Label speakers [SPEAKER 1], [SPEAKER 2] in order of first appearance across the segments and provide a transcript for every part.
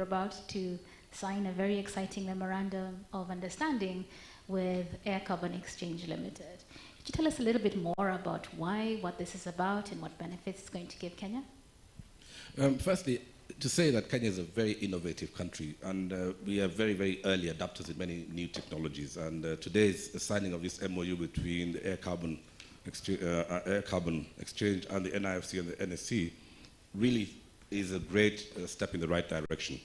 [SPEAKER 1] about to sign a very exciting memorandum of understanding with Air Carbon Exchange Limited. Could you tell us a little bit more about why, what this is about, and what benefits it's going to give Kenya?
[SPEAKER 2] Firstly, to say that Kenya is a very innovative country, and we are very, very early adopters in many new technologies. And today's signing of this MOU between the Air Carbon Exchange and the NIFC and the NSC really is a great step in the right direction.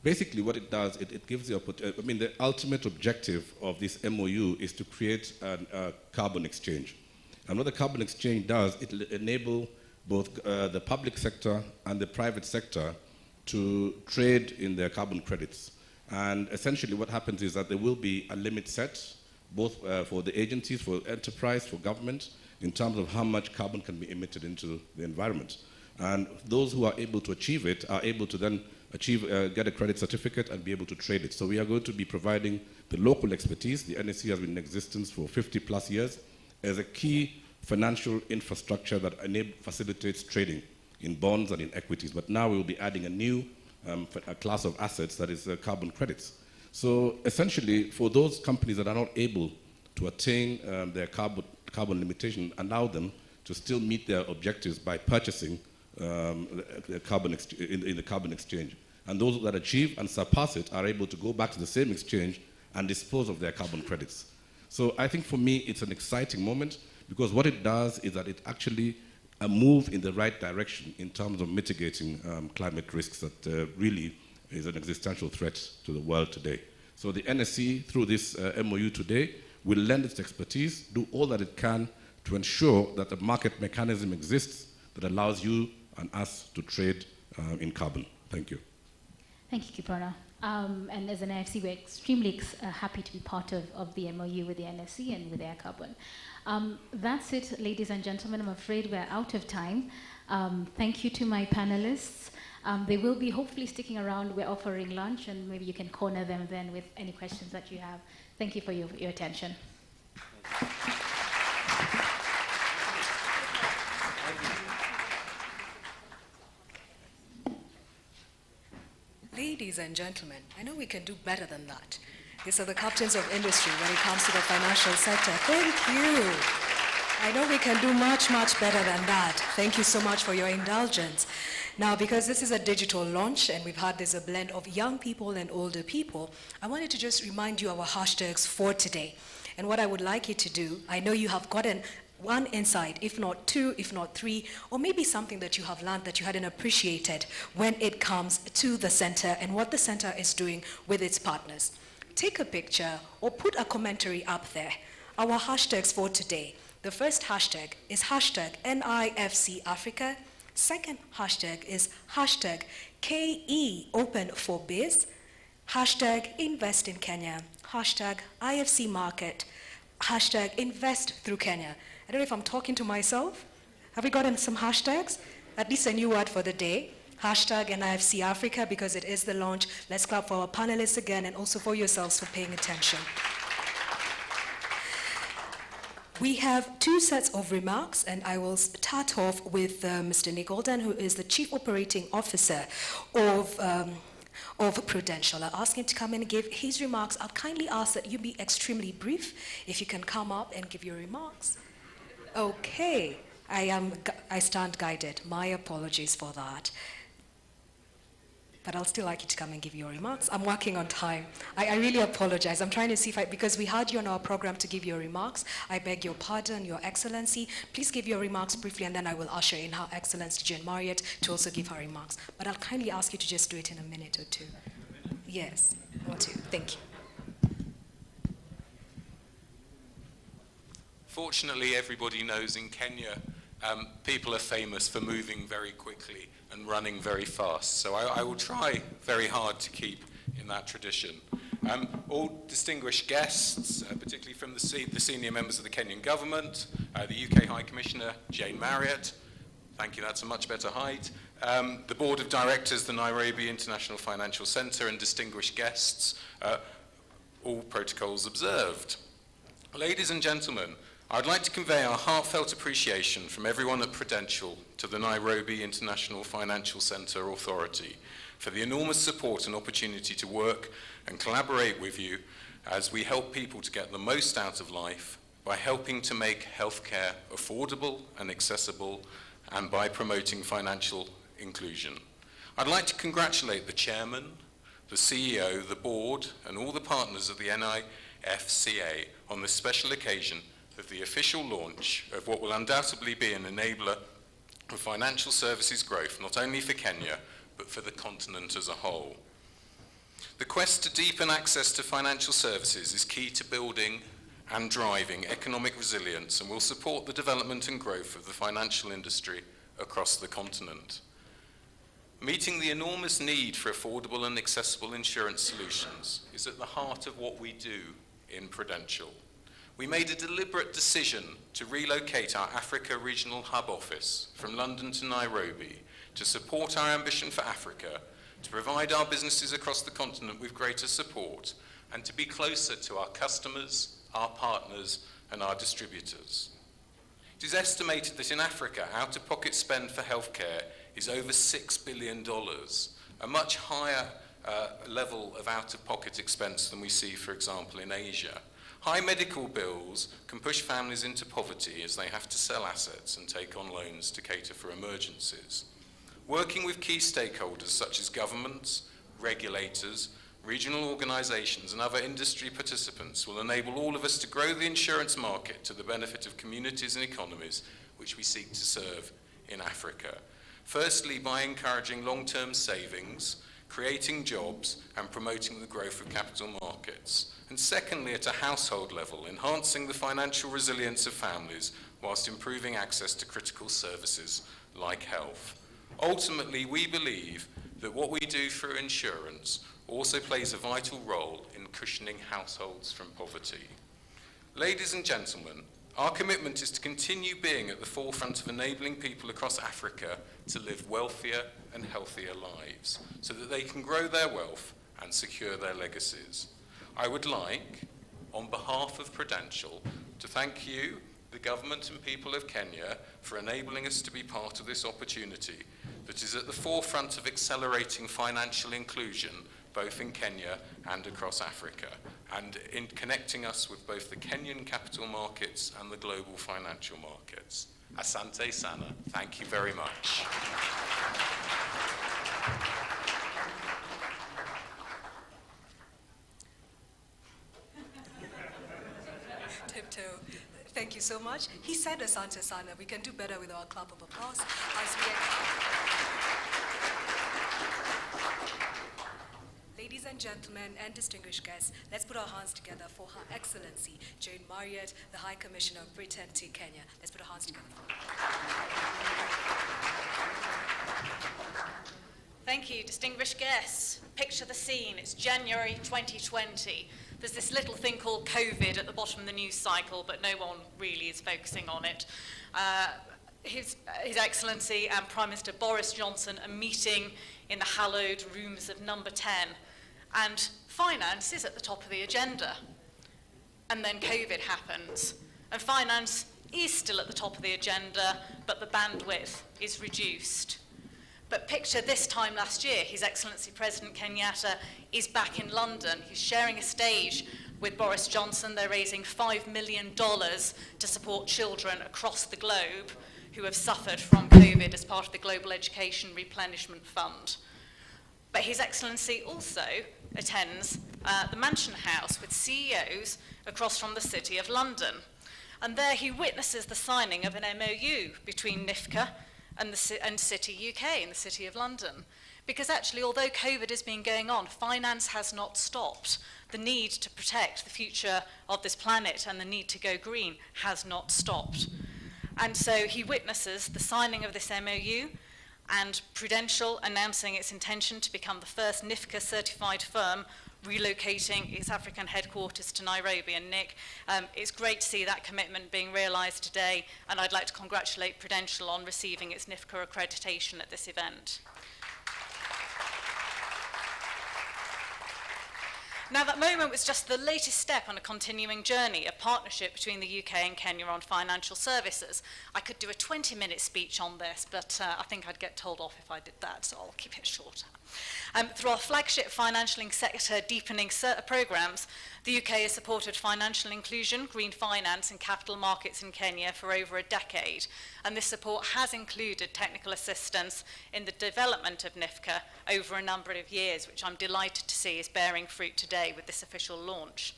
[SPEAKER 2] Basically, what it does, it gives the opportunity. I mean, the ultimate objective of this MOU is to create a carbon exchange. And what the carbon exchange does, it will enable both the public sector and the private sector to trade in their carbon credits. And essentially what happens is that there will be a limit set, both for the agencies, for enterprise, for government, in terms of how much carbon can be emitted into the environment. And those who are able to achieve it are able to then get a credit certificate and be able to trade it. So we are going to be providing the local expertise. The NSC has been in existence for 50 plus years as a key financial infrastructure that facilitates trading in bonds and in equities. But now we will be adding a new a class of assets that is carbon credits. So essentially, for those companies that are not able to attain their carbon limitation, allow them to still meet their objectives by purchasing the carbon in the carbon exchange. And those that achieve and surpass it are able to go back to the same exchange and dispose of their carbon credits. So I think for me, it's an exciting moment, because what it does is that it actually a move in the right direction in terms of mitigating climate risks that really is an existential threat to the world today. So the NSC, through this MOU today, will lend its expertise, do all that it can to ensure that a market mechanism exists that allows you and us to trade in carbon. Thank you.
[SPEAKER 1] Thank you, Kiprana. And as an NIFC, we're extremely happy to be part of the MOU with the NSC and with Air Carbon. That's it, ladies and gentlemen. I'm afraid we're out of time. Thank you to my panelists. They will be hopefully sticking around. We're offering lunch, and maybe you can corner them then with any questions that you have. Thank you for your attention.
[SPEAKER 3] Ladies and gentlemen, I know we can do better than that. These are the captains of industry when it comes to the financial sector. Thank you. I know we can do much, much better than that. Thank you so much for your indulgence. Now, because this is a digital launch and we've had this a blend of young people and older people, I wanted to just remind you our hashtags for today. And what I would like you to do, I know you have gotten one insight, if not two, if not three, or maybe something that you have learned that you hadn't appreciated when it comes to the center and what the center is doing with its partners. Take a picture or put a commentary up there. Our hashtags for today. The first hashtag is hashtag NIFC Africa. Second hashtag is hashtag KE Open for Biz. Hashtag Invest in Kenya. Hashtag IFC Market. Hashtag Invest through Kenya. I don't know if I'm talking to myself. Have we gotten some hashtags? At least a new word for the day. Hashtag NIFC Africa, because it is the launch. Let's clap for our panelists again, and also for yourselves for paying attention. We have two sets of remarks, and I will start off with Mr. Nick Golden, who is the Chief Operating Officer of Prudential. I'll ask him to come and give his remarks. I'll kindly ask that you be extremely brief. If you can come up and give your remarks. Okay, I stand guided. My apologies for that. But I'll still like you to come and give your remarks. I'm working on time. I really apologize. I'm trying to see if because we had you on our program to give your remarks. I beg your pardon, Your Excellency. Please give your remarks briefly, and then I will usher in Her Excellency Jane Marriott to also give her remarks. But I'll kindly ask you to just do it in a minute or two. Yes, or two. Thank you.
[SPEAKER 4] Fortunately, everybody knows in Kenya, people are famous for moving very quickly and running very fast. So I will try very hard to keep in that tradition. All distinguished guests, particularly from the senior members of the Kenyan government, the UK High Commissioner, Jane Marriott, thank you, that's a much better height, the Board of Directors, the Nairobi International Financial Centre, and distinguished guests, all protocols observed. Ladies and gentlemen, I'd like to convey our heartfelt appreciation from everyone at Prudential to the Nairobi International Financial Centre Authority for the enormous support and opportunity to work and collaborate with you as we help people to get the most out of life by helping to make healthcare affordable and accessible and by promoting financial inclusion. I'd like to congratulate the chairman, the CEO, the board, and all the partners of the NIFCA on this special occasion of the official launch of what will undoubtedly be an enabler of financial services growth, not only for Kenya, but for the continent as a whole. The quest to deepen access to financial services is key to building and driving economic resilience and will support the development and growth of the financial industry across the continent. Meeting the enormous need for affordable and accessible insurance solutions is at the heart of what we do in Prudential. We made a deliberate decision to relocate our Africa Regional Hub Office from London to Nairobi to support our ambition for Africa, to provide our businesses across the continent with greater support, and to be closer to our customers, our partners, and our distributors. It is estimated that in Africa, out-of-pocket spend for healthcare is over $6 billion, a much higher level of out-of-pocket expense than we see, for example, in Asia. High medical bills can push families into poverty as they have to sell assets and take on loans to cater for emergencies. Working with key stakeholders such as governments, regulators, regional organisations and other industry participants will enable all of us to grow the insurance market to the benefit of communities and economies which we seek to serve in Africa. Firstly, by encouraging long-term savings, creating jobs and promoting the growth of capital markets. And secondly, at a household level, enhancing the financial resilience of families whilst improving access to critical services like health. Ultimately, we believe that what we do through insurance also plays a vital role in cushioning households from poverty. Ladies and gentlemen, our commitment is to continue being at the forefront of enabling people across Africa to live wealthier and healthier lives so that they can grow their wealth and secure their legacies. I would like, on behalf of Prudential, to thank you, the government and people of Kenya, for enabling us to be part of this opportunity that is at the forefront of accelerating financial inclusion both in Kenya and across Africa, and in connecting us with both the Kenyan capital markets and the global financial markets. Asante sana. Thank you very much.
[SPEAKER 3] Tiptoe. Thank you so much. He said Asante sana. We can do better with our clap of applause. As we Ladies and gentlemen and distinguished guests, let's put our hands together for Her Excellency Jane Marriott, the High Commissioner of Britain to Kenya. Let's put our hands together.
[SPEAKER 5] Thank you, distinguished guests. Picture the scene. It's January 2020. There's this little thing called COVID at the bottom of the news cycle, but no one really is focusing on it. His Excellency and Prime Minister Boris Johnson are meeting in the hallowed rooms of number 10, and finance is at the top of the agenda. And then COVID happens, and finance is still at the top of the agenda, but the bandwidth is reduced. But picture this time last year, His Excellency President Kenyatta is back in London. He's sharing a stage with Boris Johnson. They're raising $5 million to support children across the globe who have suffered from COVID as part of the Global Education Replenishment Fund. But His Excellency also attends the Mansion House with CEOs across from the City of London. And there he witnesses the signing of an MOU between Nifc and City UK in the City of London. Because actually, although COVID has been going on, finance has not stopped. The need to protect the future of this planet and the need to go green has not stopped. And so he witnesses the signing of this MOU and Prudential announcing its intention to become the first Nifc certified firm relocating its African headquarters to Nairobi. And Nick, it's great to see that commitment being realised today, and I'd like to congratulate Prudential on receiving its Nifc accreditation at this event. Now, that moment was just the latest step on a continuing journey, a partnership between the UK and Kenya on financial services. I could do a 20-minute speech on this, but I think I'd get told off if I did that, so I'll keep it shorter. Through our flagship financial sector deepening programs, the UK has supported financial inclusion, green finance and capital markets in Kenya for over a decade. And this support has included technical assistance in the development of Nifc over a number of years, which I'm delighted to see is bearing fruit today with this official launch.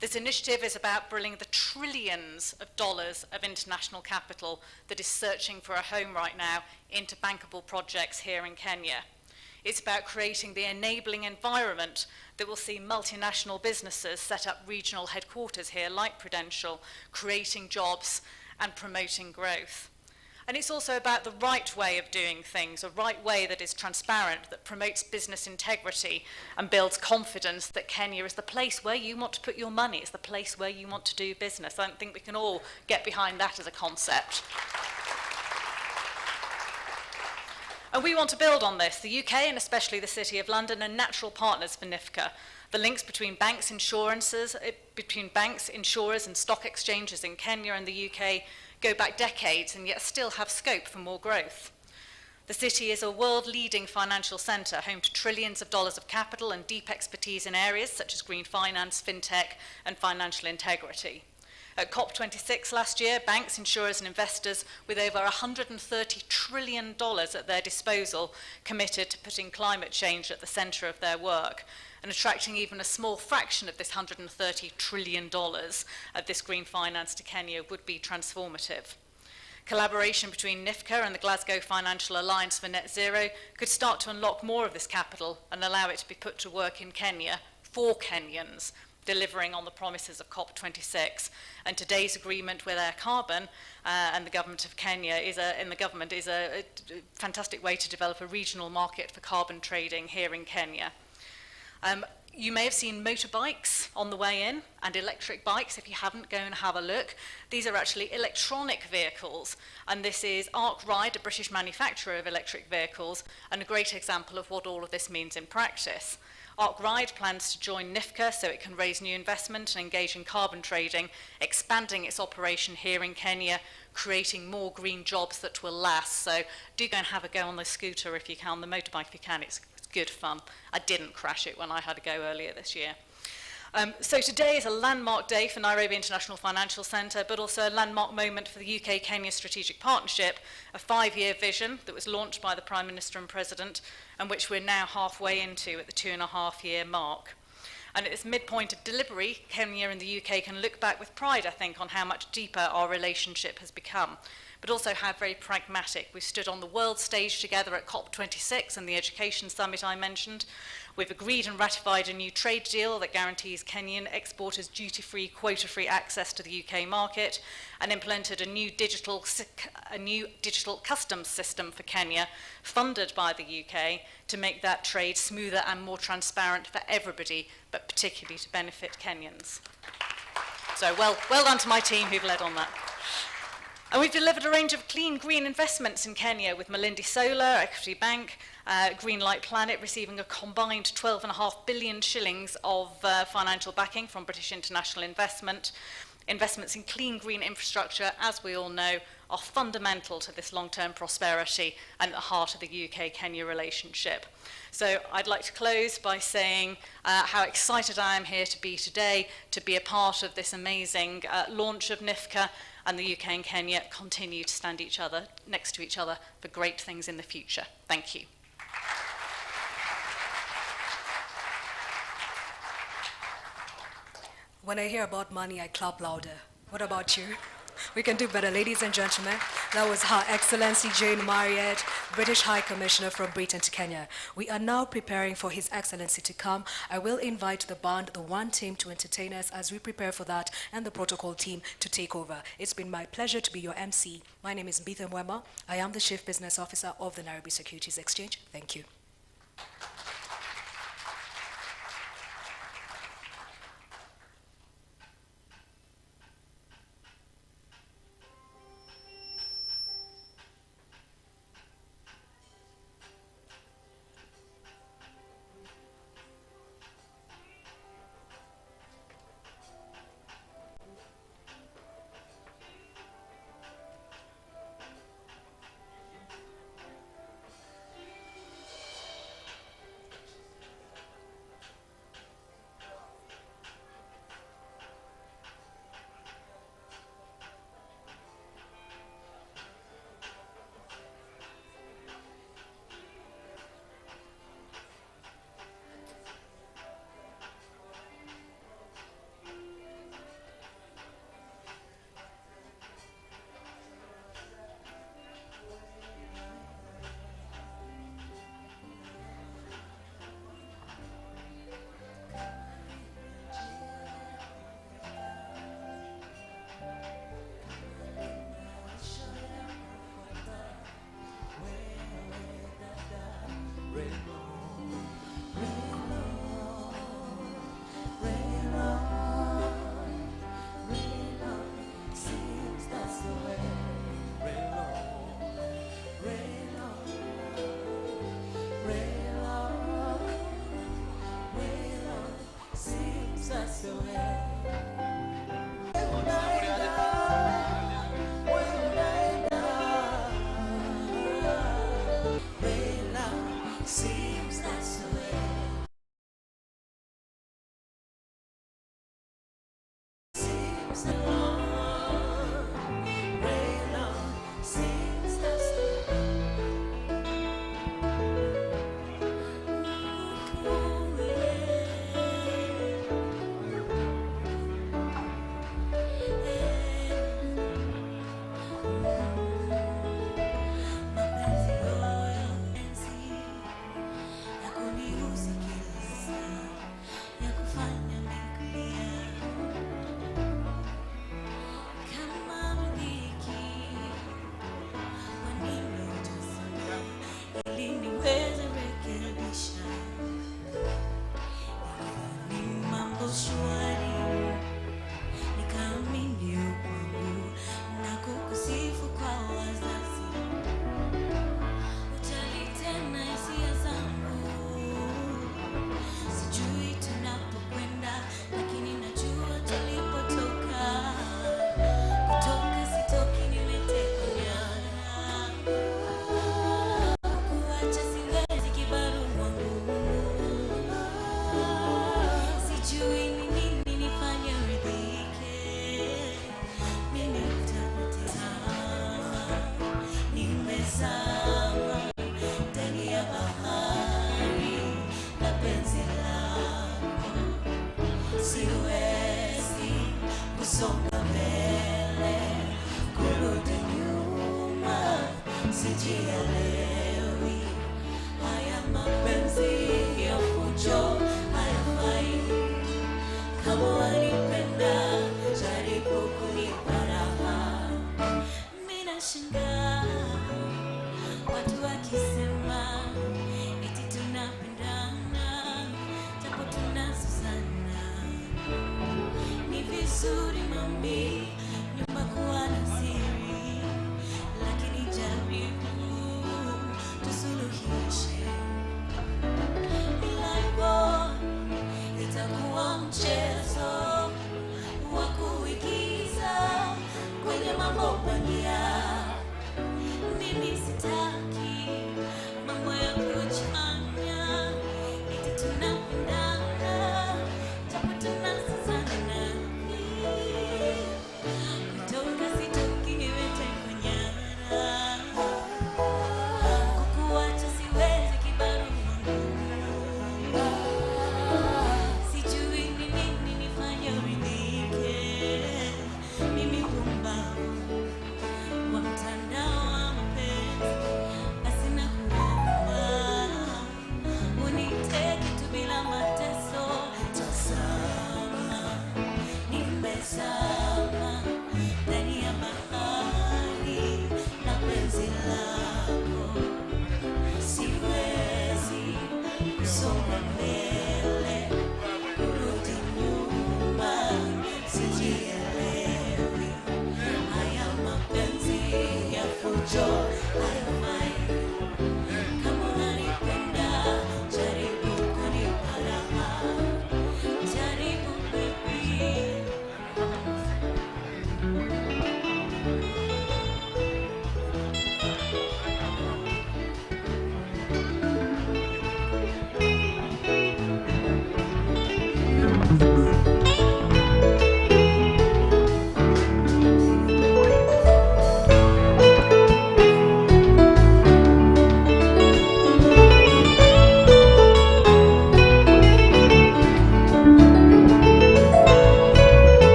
[SPEAKER 5] This initiative is about bringing the trillions of dollars of international capital that is searching for a home right now into bankable projects here in Kenya. It's about creating the enabling environment that will see multinational businesses set up regional headquarters here, like Prudential, creating jobs and promoting growth. And it's also about the right way of doing things, a right way that is transparent, that promotes business integrity and builds confidence that Kenya is the place where you want to put your money, it's the place where you want to do business. I think we can all get behind that as a concept. And we want to build on this. The UK, and especially the City of London, are natural partners for Nifc. The links between banks, insurers, and stock exchanges in Kenya and the UK go back decades and yet still have scope for more growth. The city is a world-leading financial centre, home to trillions of dollars of capital and deep expertise in areas such as green finance, fintech, and financial integrity. At COP26 last year, banks, insurers and investors with over $130 trillion at their disposal committed to putting climate change at the centre of their work, and attracting even a small fraction of this $130 trillion of this green finance to Kenya would be transformative. Collaboration between Nifc and the Glasgow Financial Alliance for Net Zero could start to unlock more of this capital and allow it to be put to work in Kenya for Kenyans, delivering on the promises of COP26. And today's agreement with Air Carbon and the government of Kenya is a fantastic way to develop a regional market for carbon trading here in Kenya. You may have seen motorbikes on the way in and electric bikes. If you haven't, go and have a look. These are actually electronic vehicles, and this is Arkwright, a British manufacturer of electric vehicles, and a great example of what all of this means in practice. Arkwright plans to join Nifc so it can raise new investment and engage in carbon trading, expanding its operation here in Kenya, creating more green jobs that will last. So do go and have a go on the scooter if you can, the motorbike if you can. It's good fun. I didn't crash it when I had to go earlier this year. So today is a landmark day for Nairobi International Financial Centre, but also a landmark moment for the UK-Kenya Strategic Partnership, a 5-year vision that was launched by the Prime Minister and President, and which we're now halfway into at the 2.5-year mark. And at this midpoint of delivery, Kenya and the UK can look back with pride, I think, on how much deeper our relationship has become, but also how very pragmatic. We stood on the world stage together at COP26 and the Education Summit I mentioned. We've agreed and ratified a new trade deal that guarantees Kenyan exporters duty-free, quota-free access to the UK market, and implemented a new digital customs system for Kenya, funded by the UK, to make that trade smoother and more transparent for everybody, but particularly to benefit Kenyans. So well done to my team who've led on that. And we've delivered a range of clean green investments in Kenya with Malindi Solar, Equity Bank, Greenlight Planet receiving a combined 12.5 billion shillings of financial backing from British International Investment. Investments in clean green infrastructure, as we all know, are fundamental to this long-term prosperity and at the heart of the UK-Kenya relationship. So I'd like to close by saying how excited I am here to be today, to be a part of this amazing launch of Nifc, and the UK and Kenya continue to stand next to each other for great things in the future. Thank you.
[SPEAKER 3] When I hear about money, I clap louder. What about you? We can do better, ladies and gentlemen. That was Her Excellency Jane Marriott, British High Commissioner from Britain to Kenya. We are now preparing for His Excellency to come. I will invite the band, the one team, to entertain us as we prepare for that, and the protocol team to take over. It's been my pleasure to be your MC. My name is Mbithe Mwema. I am the Chief Business Officer of the Nairobi Securities Exchange. Thank you.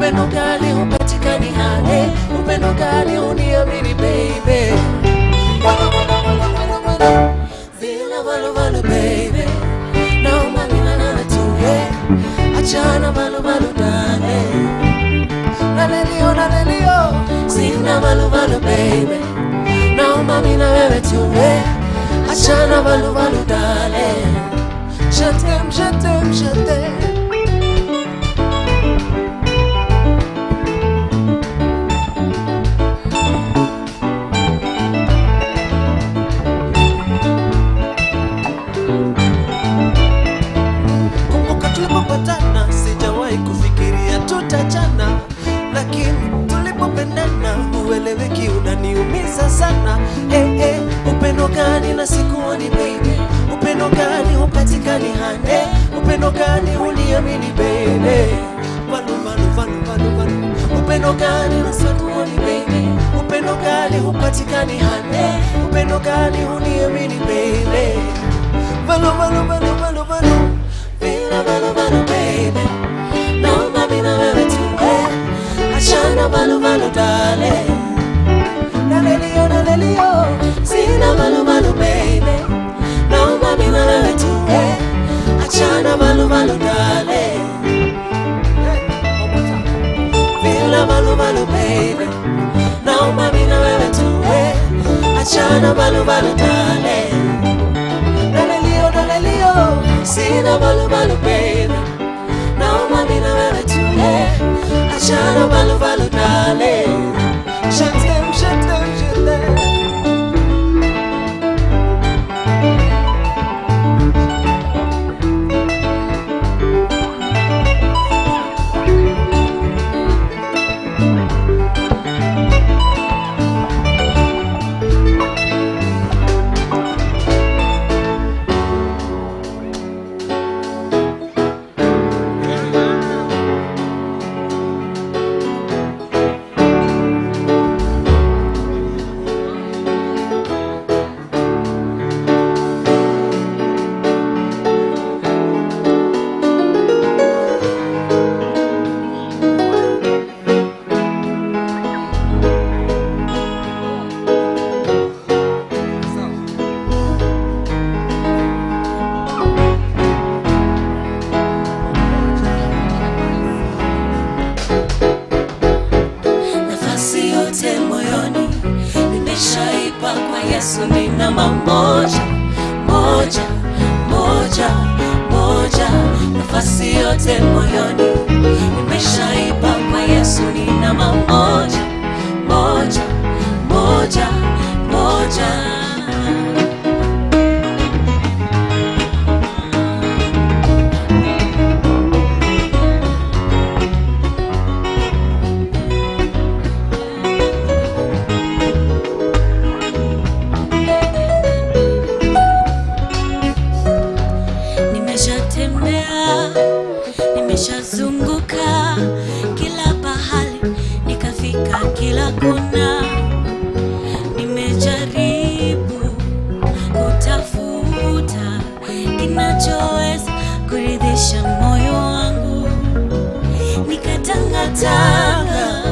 [SPEAKER 6] upendo gani hupatikani hale, upendo gani uniamini baby. Vila valu valu baby, naomba milana tuwe, achana valu valu dale. Nalelio, sina valu valu baby, naomba mina wewe tuwe, achana valu valu dale. Je t'aime, je t'aime, je t'aime. Kumbuka tulipopatana, sijawahi kufikiria tutachana, lakini tulipopendana ueleweki unaniumiza sana. Upendo gani na sikuoni baby, upendo gani hupatikani hane, upendo gani uniamini baby. Valu, upendo gani na sikuoni baby, upendo gani hupatikani hane, upendo gani uniamini baby. Valu, vila valu baby, naomba mina wewe tuwe, achana valu dale. Nalelio, sina valu baby, naomba mina wewe tuwe, achana valu dale. Vila valu baby, naomba mina wewe tuwe, achana valu dale. Nalelio, sina valu baby, naomba mina wewe tuwe, achana valu dale. Je t'aime, je t'aime, je t'aime. Yesu ni namba moja, nafasi yote moyoni nimeshaipa kwa Yesu ni namba moja. Nimeshazunguka kila pahali, nikafika kila kona. Nimejaribu kutafuta kinachoweza kuridhisha moyo wangu, nikatangatanga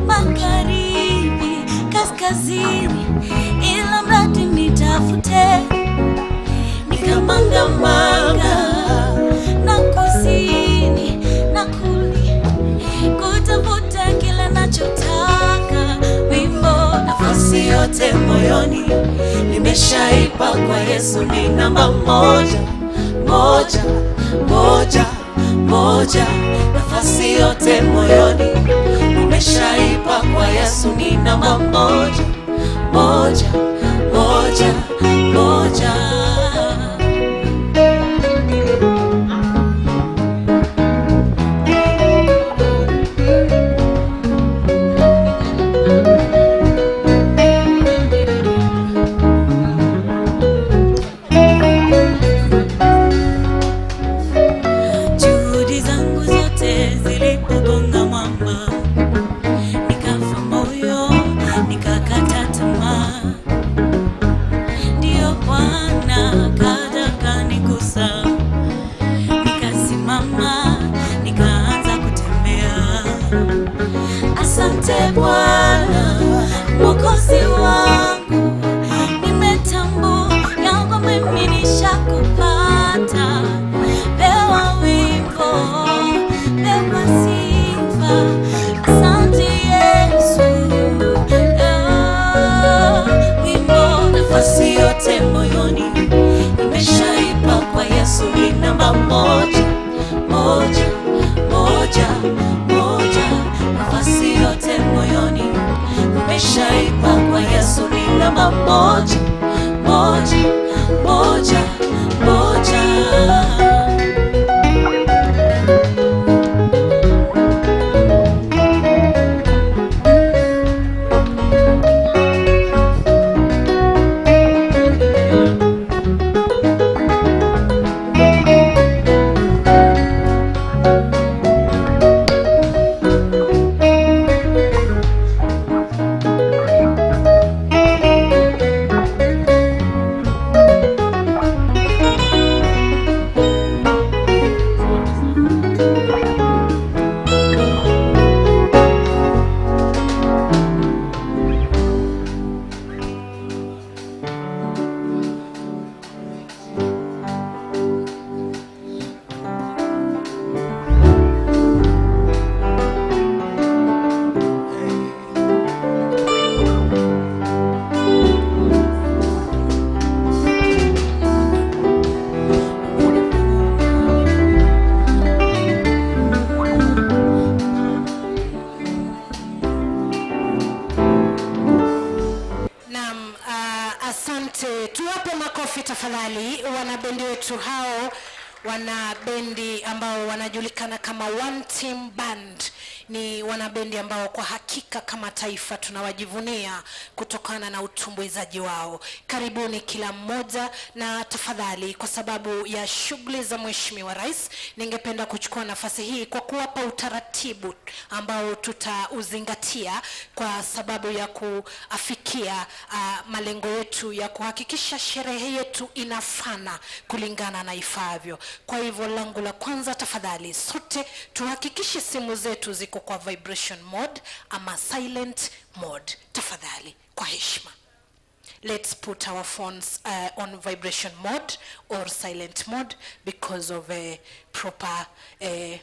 [SPEAKER 6] magharibi, kaskazini, ila mradi nitafute, nikamangamanga na kusini na kuli, kutafuta kila nachotaka. Wimbo nafasi yote moyoni nimeshaipa kwa Yesu ni namba moja. Nafasi yote moyoni nimeshaipa kwa Yesu ni namba moja. Nikakata tamaa, ndio Bwana Mwokozi wangu, nimetambua ya kwamba mimi nishakupata. Pewa wimbo, pewa sifa, asante Yesu. Wimbo, nafasi yote moyoni nimeshaipa kwa Yesu. Ni namba moja, moja, moja, moja. Nafasi yote moyoni nimeshaipa kwa Yesu. Ni namba moja, moja, moja, moja.
[SPEAKER 3] Asante, tuwape makofi tafadhali wanabendi wetu hao, wanabendi ambao wanajulikana kama One Team Band. Ni wanabendi ambao kwa hakika kama taifa tunawajivunia kutokana na utumbuizaji wao. Karibuni kila mmoja, na tafadhali kwa sababu ya shughuli za Mheshimiwa Rais, ningependa kuchukua nafasi hii kwa kuwapa utaratibu ambao tutauzingatia kwa sababu ya kuafikia malengo yetu ya kuhakikisha sherehe yetu inafana kulingana na ifavyo. Kwa hivyo langu la kwanza, tafadhali sote tuhakikishe simu zetu ziko kwa vibration mode ama silent mode. Tafadhali kwa heshima, let's put our phones on vibration mode or silent mode because of proper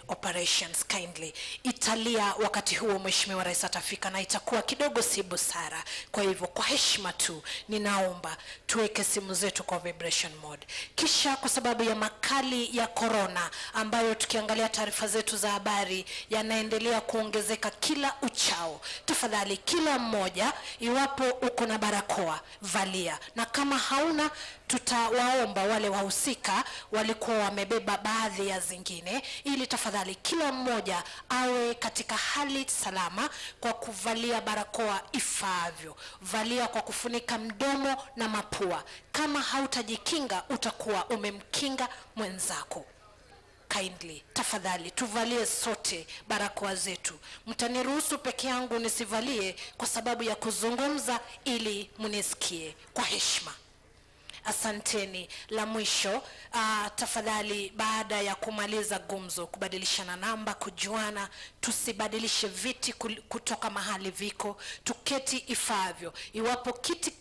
[SPEAKER 3] operations. Kindly italia wakati huo Mheshimiwa Rais atafika na itakuwa kidogo si busara. Kwa hivyo kwa heshima tu ninaomba tuweke simu zetu kwa vibration mode. Kisha kwa sababu ya makali ya corona ambayo tukiangalia taarifa zetu za habari yanaendelea kuongezeka kila uchao, tafadhali kila mmoja, iwapo uko na barakoa valia, na kama hauna tutawaomba wale wahusika walikuwa wamebeba baadhi ya zingine, ili tafadhali kila mmoja awe katika hali salama kwa kuvalia barakoa ifaavyo. Valia kwa kufunika mdomo na mapua. Kama hautajikinga utakuwa umemkinga mwenzako. Kindly tafadhali tuvalie sote barakoa zetu. Mtaniruhusu peke yangu nisivalie kwa sababu ya kuzungumza ili munisikie kwa heshima. Asanteni. La mwisho, tafadhali baada ya kumaliza gumzo, kubadilishana namba, kujuana, tusibadilishe viti kutoka mahali viko, tuketi ifavyo. Iwapo kiti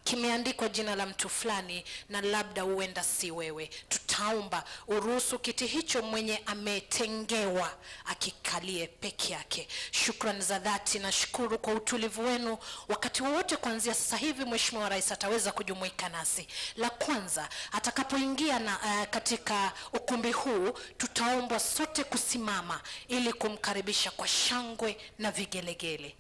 [SPEAKER 3] kimeandikwa jina la mtu fulani na labda huenda si wewe, tutaomba uruhusu kiti hicho mwenye ametengewa akikalie peke yake. Shukrani za dhati, na shukuru kwa utulivu wenu. Wakati wote kuanzia sasa hivi Mheshimiwa Rais ataweza kujumuika nasi. La kwanza, atakapoingia katika ukumbi huu, tutaomba sote kusimama ili kumkaribisha kwa shangwe na vigelegele.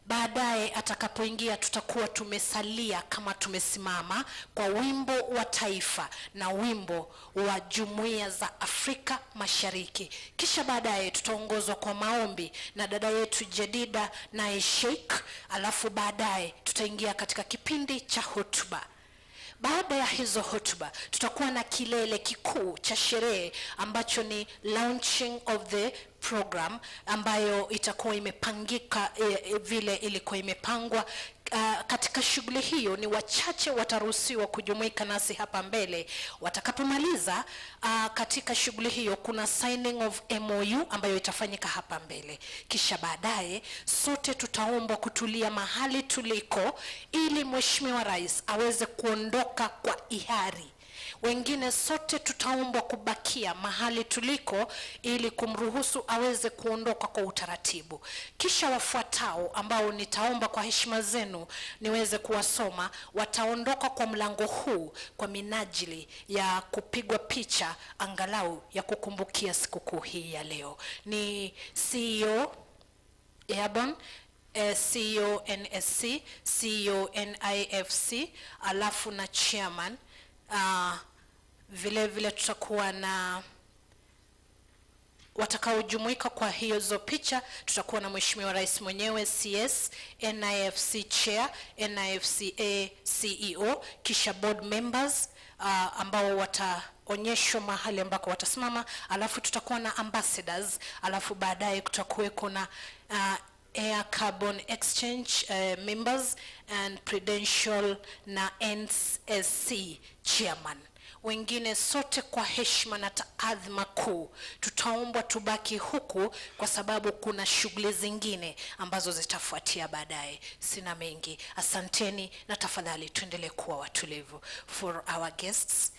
[SPEAKER 3] Baadaye atakapoingia tutakuwa tumesalia kama tumesimama kwa wimbo wa taifa na wimbo wa Jumuiya za Afrika Mashariki. Kisha baadaye tutaongozwa kwa maombi na dada yetu Jedida na Sheikh, alafu baadaye tutaingia katika kipindi cha hotuba. Baada ya hizo hotuba tutakuwa na kilele kikuu cha sherehe ambacho ni launching of the program, ambayo itakuwa imepangika vile ilikuwa imepangwa
[SPEAKER 7] katika shughuli hiyo ni wachache wataruhusiwa kujumuika nasi hapa mbele. Watakapomaliza katika shughuli hiyo kuna signing of MOU ambayo itafanyika hapa mbele. Kisha baadaye sote tutaombwa kutulia mahali tuliko ili Mheshimiwa Rais aweze kuondoka kwa hiari. Wengine sote tutaombwa kubakia mahali tuliko ili kumruhusu aweze kuondoka kwa utaratibu. Kisha wafuatao ambao nitaomba kwa heshima zenu niweze kuwasoma, wataondoka kwa mlango huu kwa minajili ya kupigwa picha angalau ya kukumbukia sikukuu hii ya leo. Ni CEO Airborne, CEO NSC, CEO NIFC, alafu na chairman. Vile vile tutakuwa na watakaojumuika kwa hizo picha. Tutakuwa na Mheshimiwa Rais mwenyewe, CS, NIFC Chair, NIFCA CEO, kisha board members ambao wataonyeshwa mahali ambako watasimama, alafu tutakuwa na ambassadors, alafu baadaye kutakuweko na Air Carbon Exchange members and Prudential na NSC chairman. Wengine sote kwa heshima na taadhima kuu tutaombwa tubaki huku kwa sababu kuna shughuli zingine ambazo zitafuatia baadaye. Sina mengi, asanteni na tafadhali tuendelee kuwa watulivu. For our guests,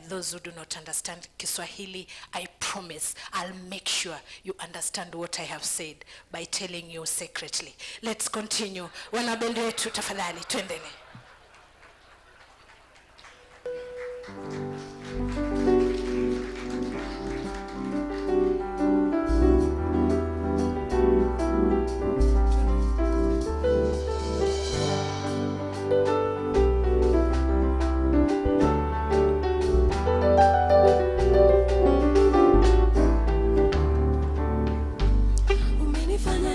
[SPEAKER 7] those who do not understand Kiswahili, I promise I'll make sure you understand what I have said by telling you secretly. Let's continue. Wanabendi wetu tafadhali tuendelee.
[SPEAKER 6] Umenifanya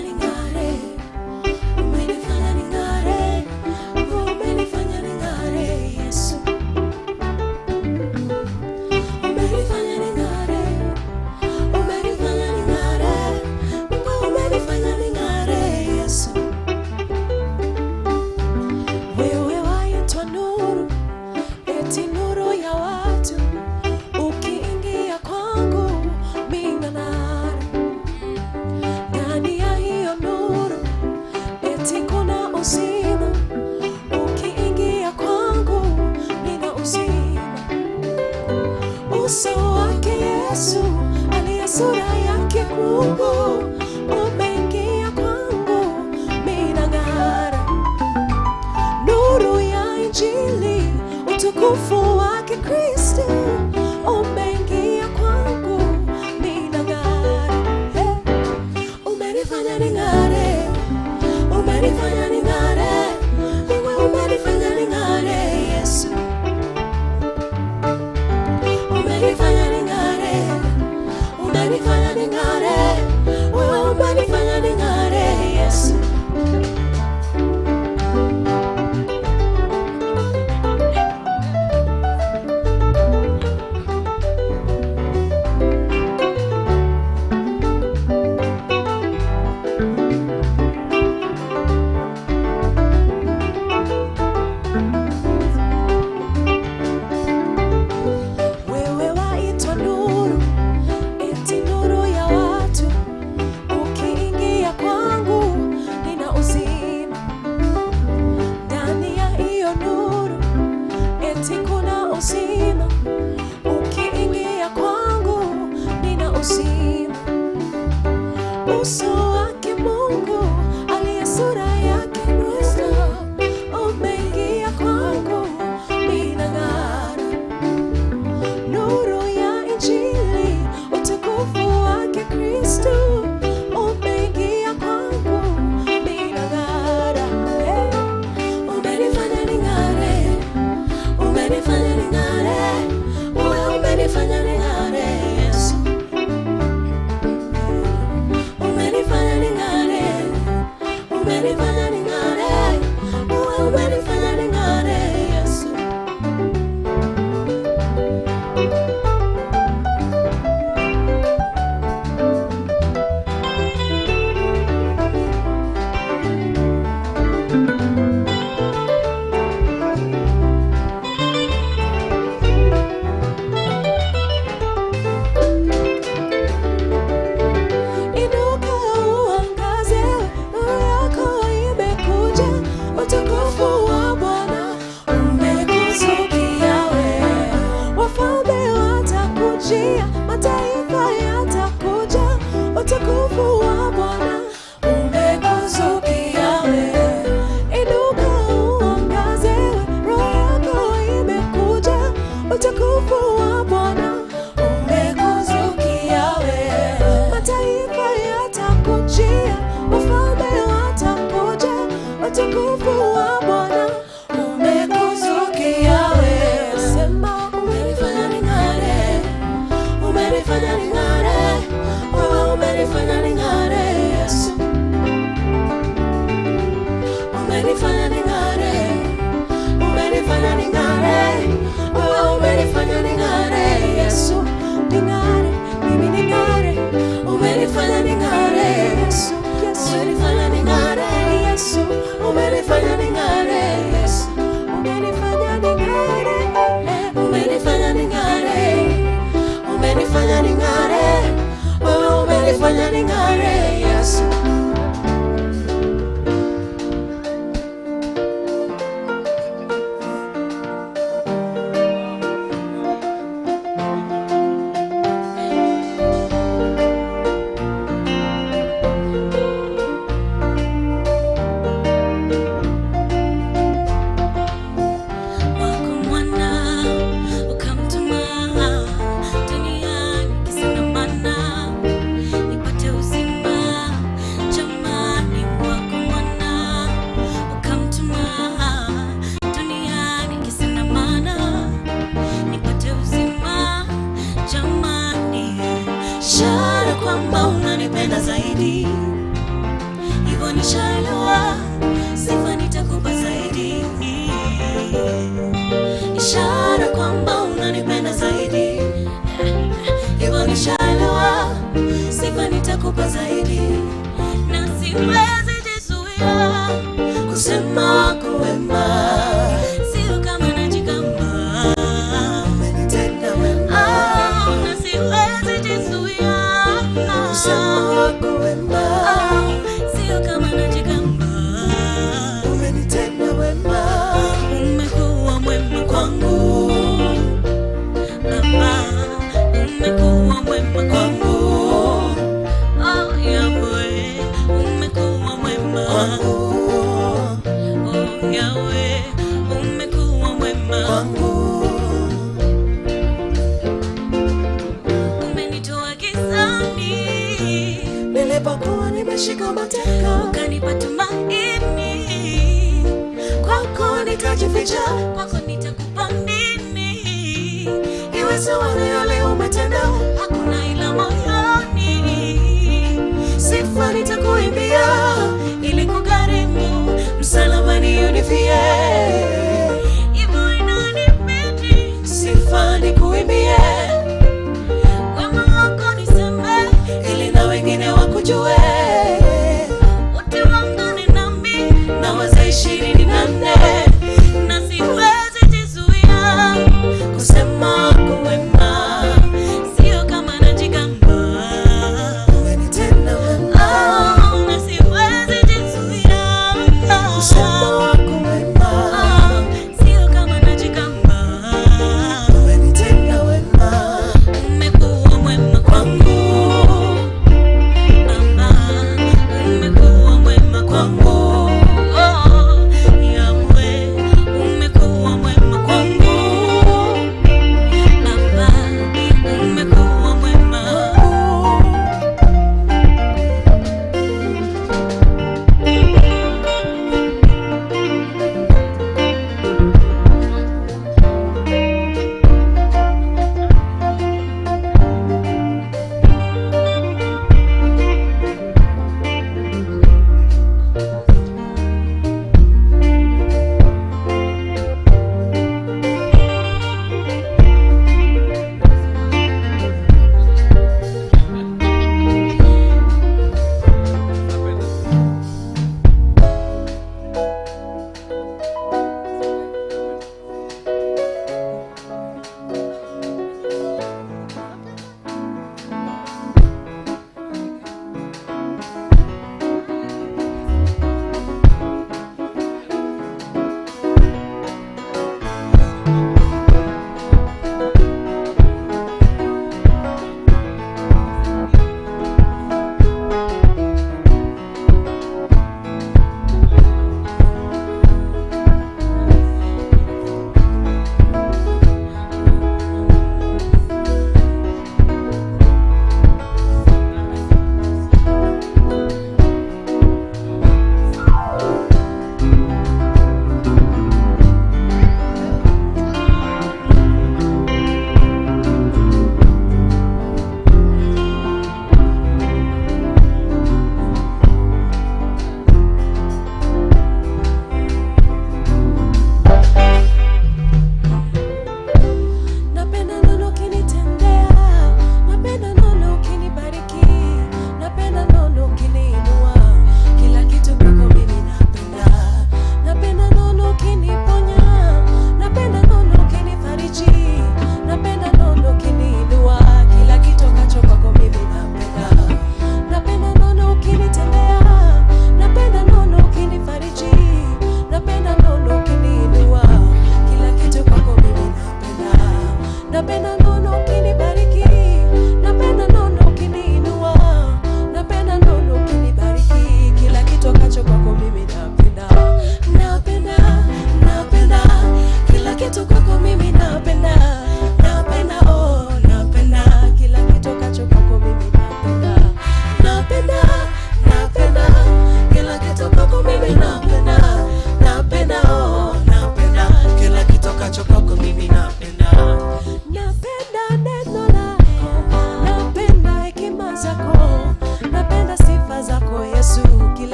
[SPEAKER 6] utukufu wa Bwana umekuzukia wewe. Mataifa yatakujia, wafalme watakuja, utukufu wa Bwana umekuzukia wewe. Sema umenifanya ning'are, umenifanya ning'are, wewe umenifanya ning'are Yesu. Umenifanya ning'are, umenifanya ning'are, wewe umenifanya ning'are Yesu. Ning'are, mimi ning'are, umenifanya ning'are Yesu. Umenifanya ning'are Yesu, umenifanya ning'are Yesu. Umenifanya ning'are, umenifanya ning'are, umenifanya ning'are, wewe umenifanya ning'are Yesu. Ishara kwamba unanipenda zaidi, hivyo nishaelewa, sifa nitakupa zaidi. Ishara kwamba unanipenda zaidi, hivyo nishaelewa, sifa nitakupa zaidi. Na siwezi jizuia kusema wako wema, sio kama najigamba, umenitenda wema. Na siwezi jizuia kusema wako wema, sio kama najigamba, umenitenda wema. Umekuwa mwema kwangu Baba, umekuwa mwema kwangu. Oh Yahweh, umekuwa mwema kwangu. Oh Yahweh, umekuwa mwema kwangu. Umenitoa gizani nilipokuwa nimeshika mateka, ukanipa tumaini. Kwako nitajificha, kwako nitakupa nini? Iwe sawa na yale umetenda, hakuna ila moyoni. Sifa nitakuimbia ili kugharimu msalabani unifie. Hivyo inanibidi sifa nikuimbie, wema wako niseme ili na wengine wakujue. Wote wangane nami na wazee 24, na siwezi jizuia kusema wako wema.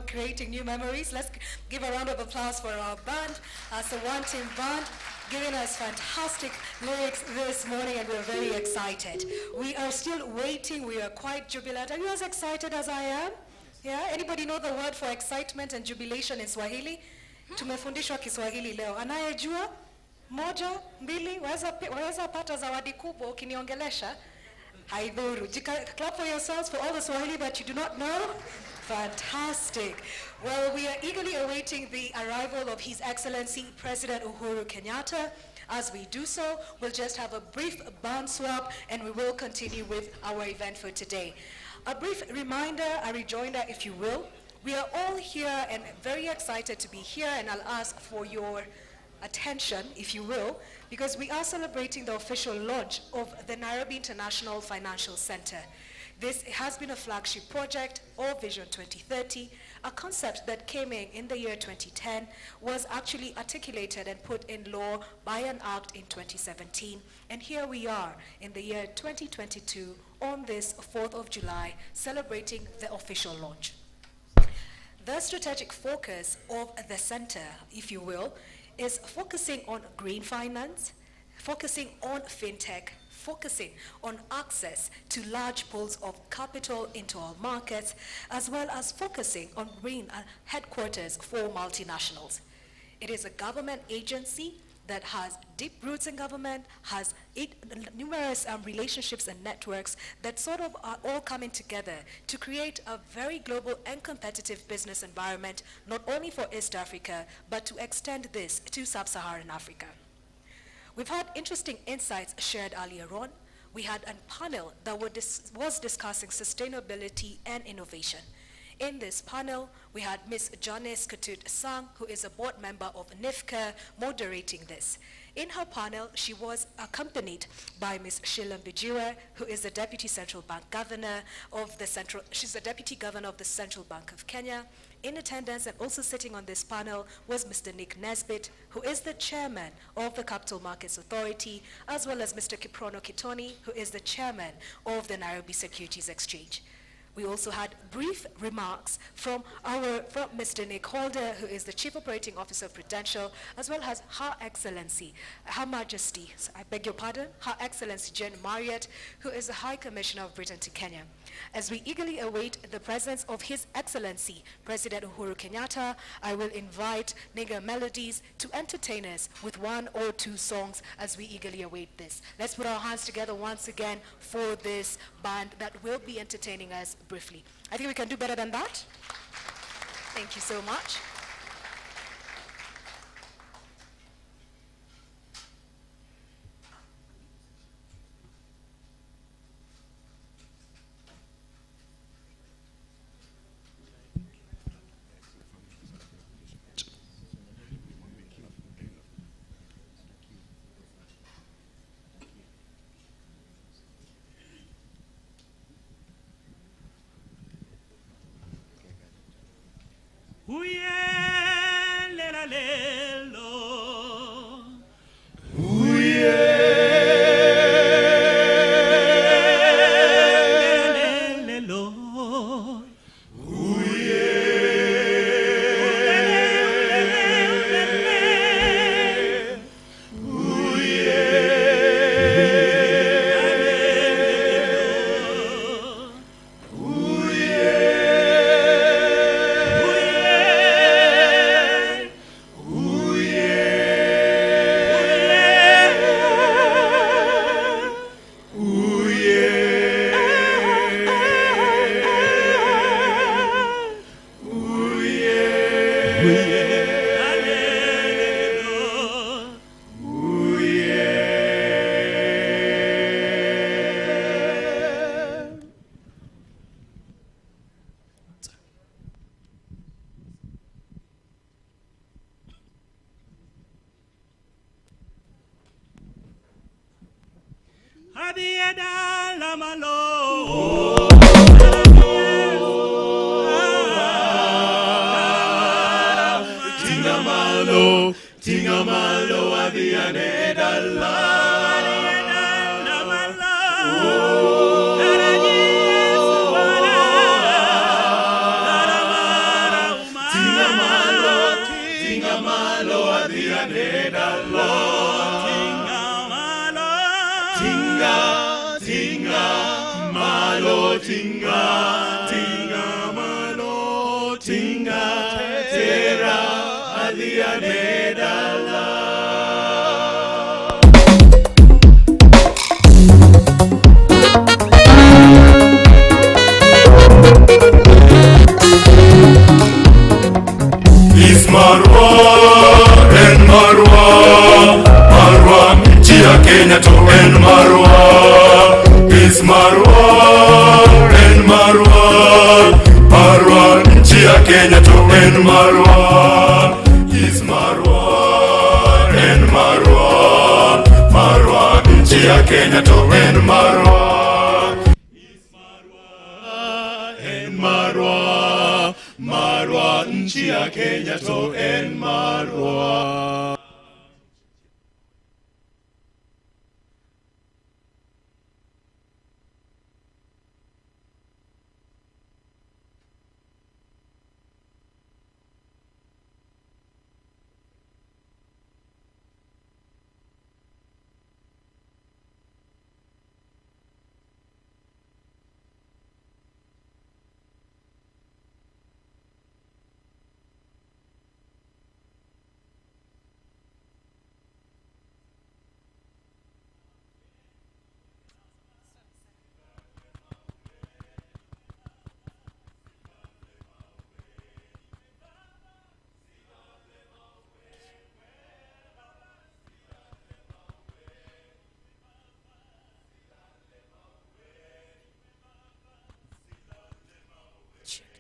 [SPEAKER 3] creating new memories. Let's give a round of applause for our band, as a one-team band, giving us fantastic lyrics this morning, and we're very excited. We are still waiting. We are quite jubilant. Are you as excited as I am? Yeah? Anybody know the word for excitement and jubilation in Swahili? Tumefundishwa Kiswahili leo. Anayejua? Moja, mbili, waweza pata zawadi kubwa ukiniongelesha? Haidhuru. Clap for yourselves for all the Swahili that you do not know. Fantastic. Well, we are eagerly awaiting the arrival of His Excellency President Uhuru Kenyatta. As we do so, we'll just have a brief band swap and we will continue with our event for today. A brief reminder, a rejoinder, if you will. We are all here and very excited to be here, and I'll ask for your attention, if you will, because we are celebrating the official launch of the Nairobi International Financial Center. This has been a flagship project of Vision 2030, a concept that came in the year 2010, was actually articulated and put in law by an act in 2017. And here we are in the year 2022 on this 4th of July, celebrating the official launch. The strategic focus of the center, if you will, is focusing on green finance, focusing on fintech, focusing on access to large pools of capital into our markets, as well as focusing on green headquarters for multinationals. It is a government agency that has deep roots in government, has numerous relationships and networks that sort of are all coming together to create a very global and competitive business environment, not only for East Africa, but to extend this to Sub-Saharan Africa. We've had interesting insights shared earlier on. We had a panel that was discussing sustainability and innovation. In this panel, we had Ms. Janice Katut-Sang, who is a board member of Nifc, moderating this. In her panel, she was accompanied by Ms. Sheila Mbijiwe, who is the Deputy Central Bank Governor of she's the Deputy Governor of the Central Bank of Kenya. In attendance and also sitting on this panel was Mr. Nick Nesbitt, who is the Chairman of the Capital Markets Authority, as well as Mr. Kiprono Kitoni, who is the Chairman of the Nairobi Securities Exchange. We also had brief remarks from Mr. Nick Holder, who is the Chief Operating Officer of Prudential, as well as Her Excellency, Her Majesty, I beg your pardon, Her Excellency Jane Marriott, who is the High Commissioner of Britain to Kenya. As we eagerly await the presence of His Excellency President Uhuru Kenyatta, I will invite Nigga Melodies to entertain us with one or two songs as we eagerly await this. Let's put our hands together once again for this band that will be entertaining us briefly. I think we can do better than that. Thank you so much.
[SPEAKER 8] adhiane dala. Tinga, tinga, malo, tinga, tinga, malo, tinga, tera, adhiane dala. Is Marwa, en Marwa, Marwa, nchi ya Kenya to en Marwa. Is Marwa, en Marwa, Marwa, nchi ya Kenya to en Marwa. Is Marwa, en Marwa, Marwa, nchi ya Kenya to en Marwa. Is Marwa, en Marwa, Marwa, nchi ya Kenya to en Marwa.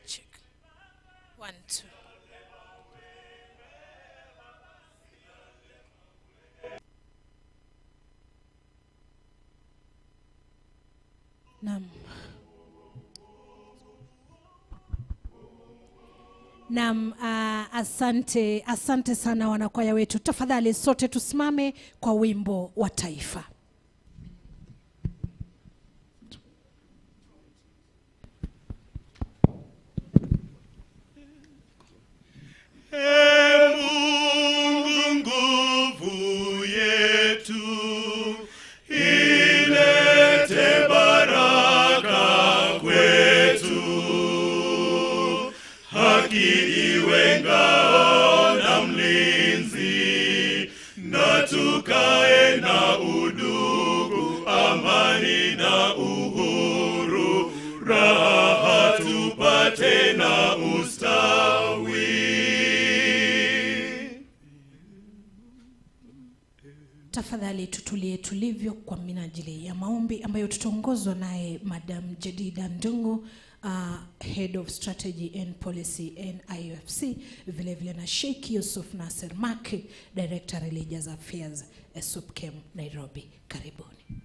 [SPEAKER 7] Check. 1, 2. Naam, asante sana wanakwaya wetu. Tafadhali sote tusimame kwa wimbo wa taifa.
[SPEAKER 8] Mungu nguvu yetu, ilete baraka kwetu. Haki iwe ngao na mlinzi, na tukae na udugu, amani na uhuru, raha tupate na ustawi.
[SPEAKER 7] Tafadhali tutulie tulivyo kwa minajili ya maombi ambayo tutaongozwa naye Madam Jedida Ndungu, Head of Strategy and Policy NIFC, vile vile na Sheikh Yusuf Nasser Maki, Director Religious Affairs, SUPKEM Nairobi. Karibuni.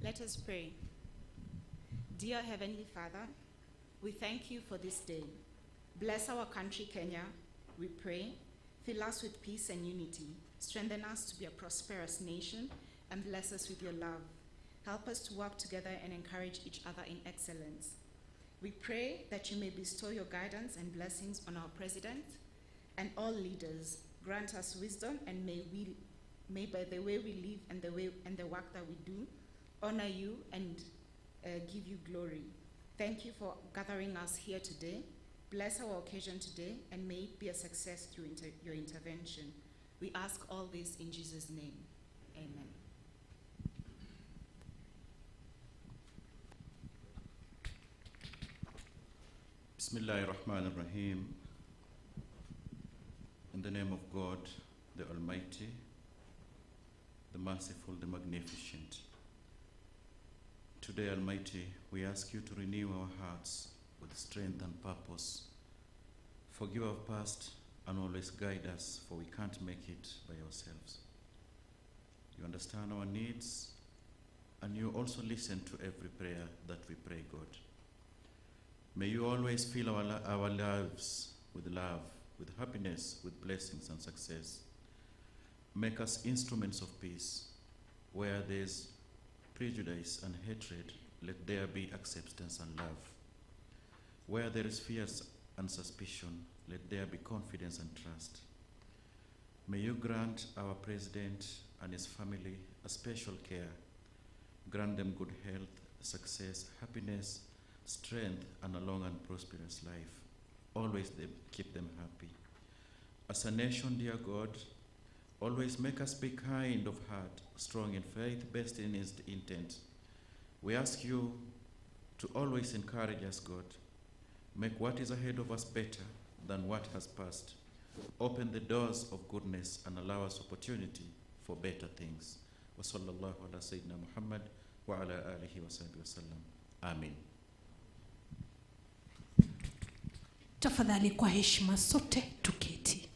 [SPEAKER 9] Let us pray. Dear Heavenly Father, we thank you for this day. Bless our country, Kenya, we pray. Fill us with peace and unity. Strengthen us to be a prosperous nation, and bless us with your love. Help us to work together and encourage each other in excellence. We pray that you may bestow your guidance and blessings on our president and all leaders. Grant us wisdom, and may by the way we live and the work that we do, honor you and give you glory. Thank you for gathering us here today. Bless our occasion today, and may it be a success through your intervention. We ask all this in Jesus' name. Amen.
[SPEAKER 10] Bismillahirrahmanirrahim. In the name of God, the Almighty, the merciful, the magnificent. Today, Almighty, we ask you to renew our hearts with strength and purpose. Forgive our past and always guide us, for we can't make it by ourselves. You understand our needs, and you also listen to every prayer that we pray, God. May you always fill our lives with love, with happiness, with blessings and success. Make us instruments of peace. Where there's prejudice and hatred, let there be acceptance and love. Where there is fears and suspicion, let there be confidence and trust. May you grant our President and his family a special care. Grant them good health, success, happiness, strength, and a long and prosperous life. Always keep them happy. As a nation, dear God, always make us be kind of heart, strong in faith, best in his intent. We ask you to always encourage us, God. Make what is ahead of us better than what has passed. Open the doors of goodness and allow us opportunity for better things. Wa sallallahu ala Sayyidina Muhammad wa ala alihi wa sahbihi wa sallam. Amin.
[SPEAKER 7] Tafadhali kwa heshima sote tuketi.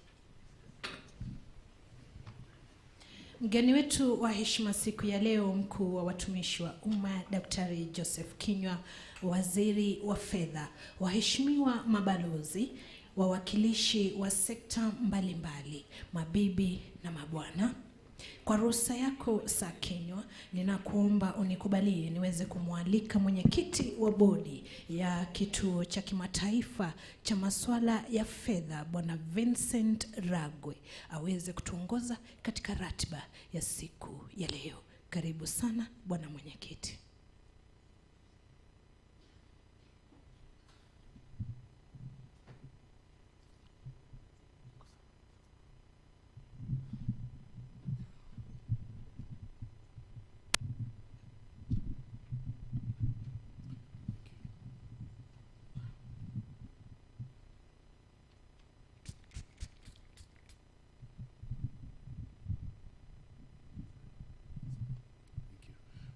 [SPEAKER 7] Mgeni wetu wa heshima siku ya leo, mkuu wa watumishi wa umma Daktari Joseph Kinyua, waziri wa fedha, waheshimiwa mabalozi, wawakilishi wa sekta mbalimbali, mabibi na mabwana. Kwa ruhusa yako Saa Kinyua, ninakuomba unikubalie niweze kumwalika mwenyekiti wa bodi ya kituo cha kimataifa cha masuala ya fedha, Bwana Vincent Ragwe, aweze kutuongoza katika ratiba ya siku ya leo. Karibu sana Bwana mwenyekiti.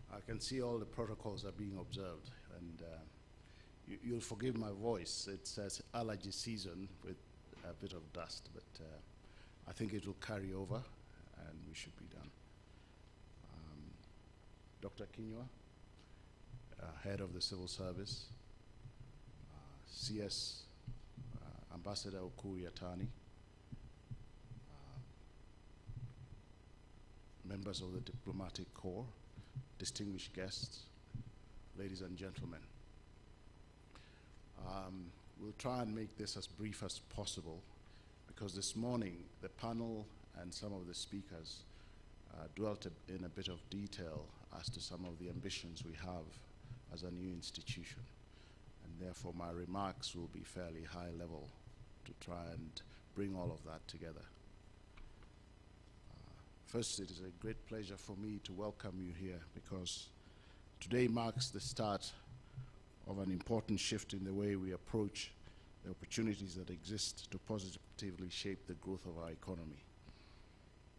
[SPEAKER 11] I can see all the protocols are being observed, and you'll forgive my voice. It says allergy season with a bit of dust, but I think it will carry over and we should be done. Dr. Kinyua, head of the civil service, CS Ambassador Oku Yatani, members of the diplomatic corps, distinguished guests, ladies and gentlemen. We'll try and make this as brief as possible because this morning the panel and some of the speakers dwelt in a bit of detail as to some of the ambitions we have as a new institution. And therefore my remarks will be fairly high level to try and bring all of that together. First, it is a great pleasure for me to welcome you here because today marks the start of an important shift in the way we approach the opportunities that exist to positively shape the growth of our economy.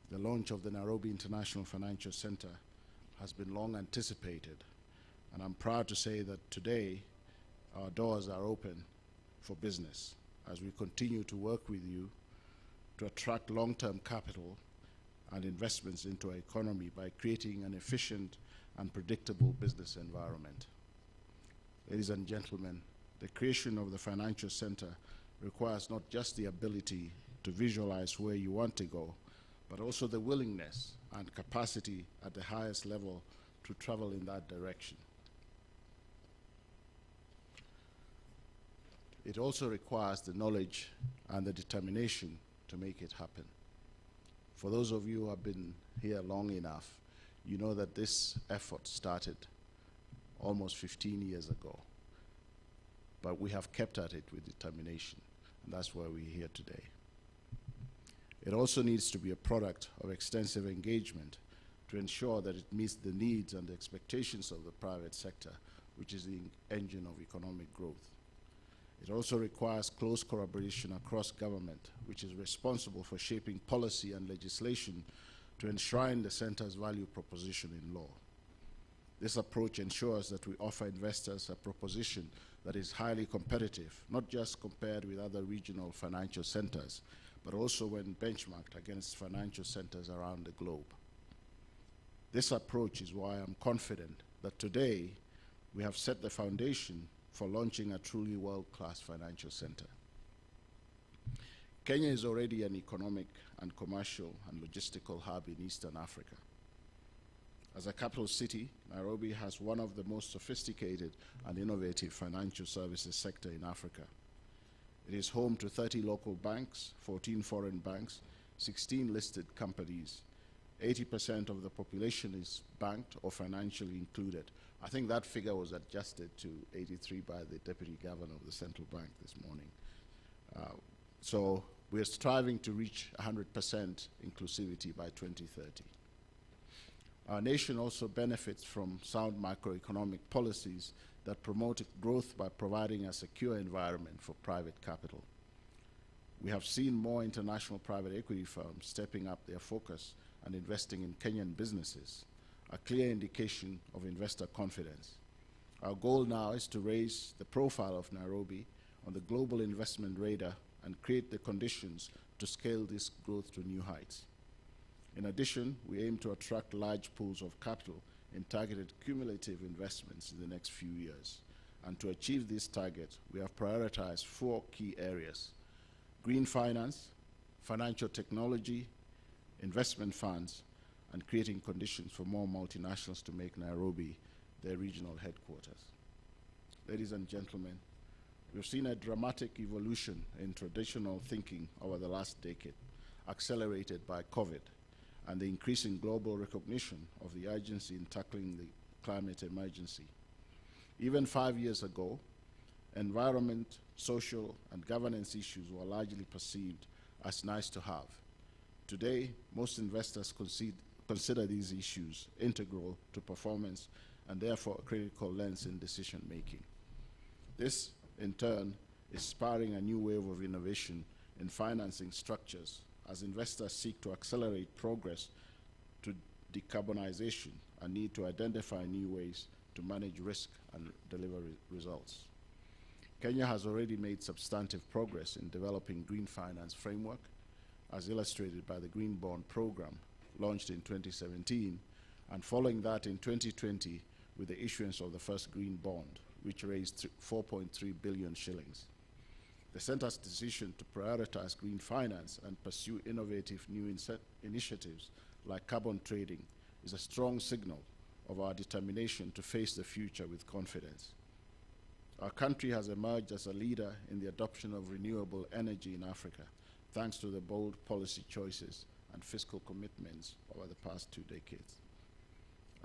[SPEAKER 11] The launch of the Nairobi International Financial Center has been long anticipated, and I'm proud to say that today our doors are open for business as we continue to work with you to attract long-term capital and investments into our economy by creating an efficient and predictable business environment. Ladies and gentlemen, the creation of the financial center requires not just the ability to visualize where you want to go, but also the willingness and capacity at the highest level to travel in that direction. It also requires the knowledge and the determination to make it happen. For those of you who have been here long enough, you know that this effort started almost 15 years ago. But we have kept at it with determination, and that's why we're here today. It also needs to be a product of extensive engagement to ensure that it meets the needs and the expectations of the private sector, which is the engine of economic growth. It also requires close collaboration across government, which is responsible for shaping policy and legislation to enshrine the center's value proposition in law. This approach ensures that we offer investors a proposition that is highly competitive, not just compared with other regional financial centers, but also when benchmarked against financial centers around the globe. This approach is why I'm confident that today we have set the foundation for launching a truly world-class financial center. Kenya is already an economic and commercial and logistical hub in Eastern Africa. As a capital city, Nairobi has one of the most sophisticated and innovative financial services sector in Africa. It is home to 30 local banks, 14 foreign banks, 16 listed companies. 80% of the population is banked or financially included. I think that figure was adjusted to 83 by the Deputy Governor of the Central Bank this morning. So we're striving to reach 100% inclusivity by 2030. Our nation also benefits from sound macroeconomic policies that promote growth by providing a secure environment for private capital. We have seen more international private equity firms stepping up their focus and investing in Kenyan businesses, a clear indication of investor confidence. Our goal now is to raise the profile of Nairobi on the global investment radar and create the conditions to scale this growth to new heights. In addition, we aim to attract large pools of capital in targeted cumulative investments in the next few years. And to achieve this target, we have prioritized 4 key areas: green finance, financial technology, investment funds, and creating conditions for more multinationals to make Nairobi their regional headquarters. Ladies and gentlemen, we've seen a dramatic evolution in traditional thinking over the last decade, accelerated by COVID and the increasing global recognition of the urgency in tackling the climate emergency. Even 5 years ago, environment, social, and governance issues were largely perceived as nice to have. Today, most investors consider these issues integral to performance and therefore a critical lens in decision making. This, in turn, is spurring a new wave of innovation in financing structures as investors seek to accelerate progress to decarbonization and need to identify new ways to manage risk and deliver results. Kenya has already made substantive progress in developing green finance framework, as illustrated by the Green Bond Program, launched in 2017, and following that in 2020 with the issuance of the first green bond, which raised 4.3 billion shillings. The Centre's decision to prioritize green finance and pursue innovative new initiatives like carbon trading is a strong signal of our determination to face the future with confidence. Our country has emerged as a leader in the adoption of renewable energy in Africa, thanks to the bold policy choices and fiscal commitments over the past 2 decades.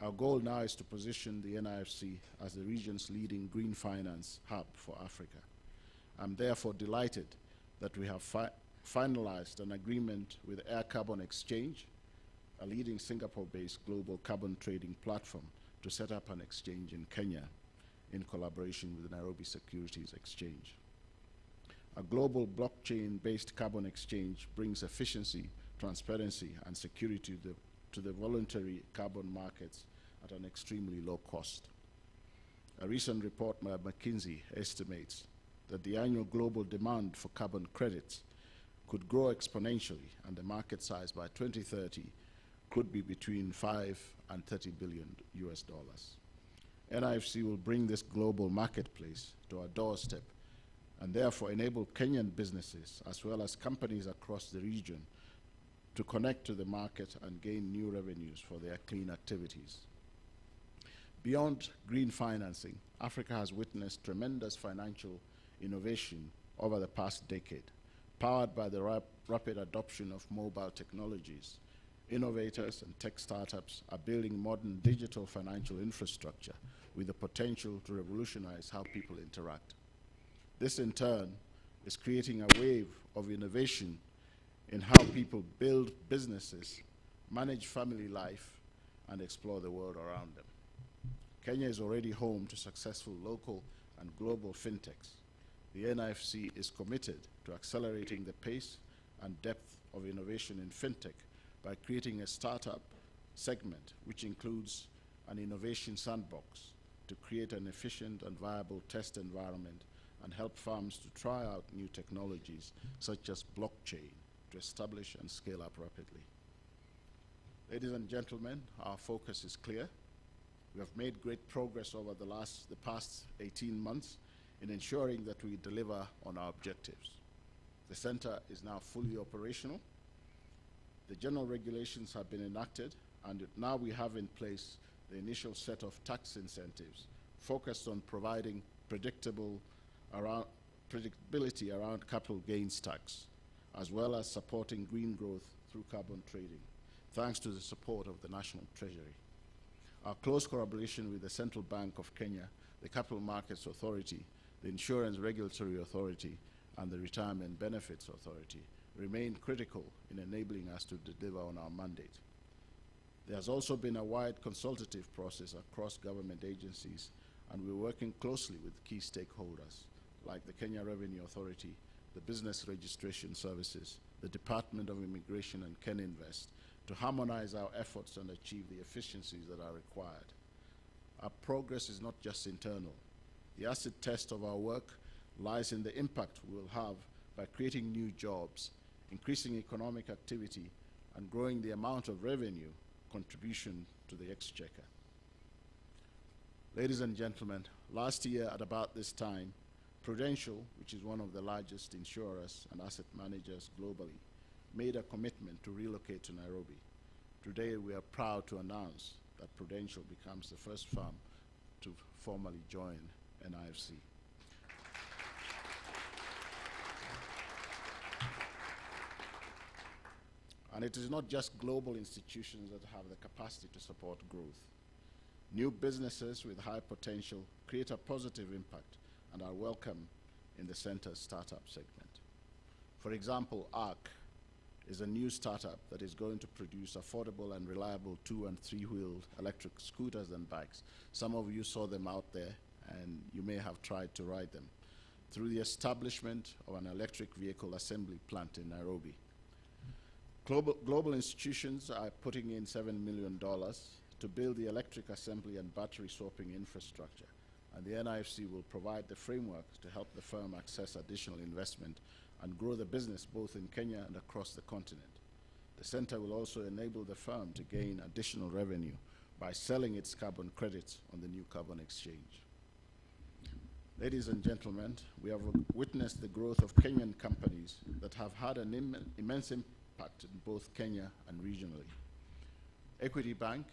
[SPEAKER 11] Our goal now is to position the NIFC as the region's leading green finance hub for Africa. I'm therefore delighted that we have finalized an agreement with Air Carbon Exchange, a leading Singapore-based global carbon trading platform, to set up an exchange in Kenya in collaboration with the Nairobi Securities Exchange. A global blockchain-based carbon exchange brings efficiency, transparency, and security to the voluntary carbon markets at an extremely low cost. A recent report by McKinsey estimates that the annual global demand for carbon credits could grow exponentially, and the market size by 2030 could be between 5 and 30 billion US dollars. NIFC will bring this global marketplace to our doorstep and therefore enable Kenyan businesses as well as companies across the region to connect to the market and gain new revenues for their clean activities. Beyond green financing, Africa has witnessed tremendous financial innovation over the past decade, powered by the rapid adoption of mobile technologies. Innovators and tech startups are building modern digital financial infrastructure with the potential to revolutionize how people interact. This, in turn, is creating a wave of innovation in how people build businesses, manage family life, and explore the world around them. Kenya is already home to successful local and global fintechs. The NIFC is committed to accelerating the pace and depth of innovation in fintech by creating a startup segment which includes an innovation sandbox to create an efficient and viable test environment and help firms to try out new technologies such as blockchain to establish and scale up rapidly. Ladies and gentlemen, our focus is clear. We have made great progress over the past 18 months in ensuring that we deliver on our objectives. The center is now fully operational. The general regulations have been enacted and now we have in place the initial set of tax incentives focused on providing predictability around capital gains tax, as well as supporting green growth through carbon trading, thanks to the support of the National Treasury. Our close collaboration with the Central Bank of Kenya, the Capital Markets Authority, the Insurance Regulatory Authority, and the Retirement Benefits Authority remain critical in enabling us to deliver on our mandate. There has also been a wide consultative process across government agencies, and we're working closely with key stakeholders like the Kenya Revenue Authority, the Business Registration Services, the Department of Immigration, and KenInvest to harmonize our efforts and achieve the efficiencies that are required. Our progress is not just internal. The acid test of our work lies in the impact we will have by creating new jobs, increasing economic activity, and growing the amount of revenue contribution to the exchequer. Ladies and gentlemen, last year at about this time, Prudential, which is one of the largest insurers and asset managers globally, made a commitment to relocate to Nairobi. Today, we are proud to announce that Prudential becomes the first firm to formally join NIFC. And it is not just global institutions that have the capacity to support growth. New businesses with high potential create a positive impact and are welcome in the center's startup segment. For example, ARC is a new startup that is going to produce affordable and reliable 2- and 3-wheeled electric scooters and bikes. Some of you saw them out there, and you may have tried to ride them, through the establishment of an electric vehicle assembly plant in Nairobi. Global institutions are putting in $7 million to build the electric assembly and battery swapping infrastructure, and the NIFC will provide the framework to help the firm access additional investment and grow the business both in Kenya and across the continent. The center will also enable the firm to gain additional revenue by selling its carbon credits on the new carbon exchange. Ladies and gentlemen, we have witnessed the growth of Kenyan companies that have had an immense impact in both Kenya and regionally. Equity Bank,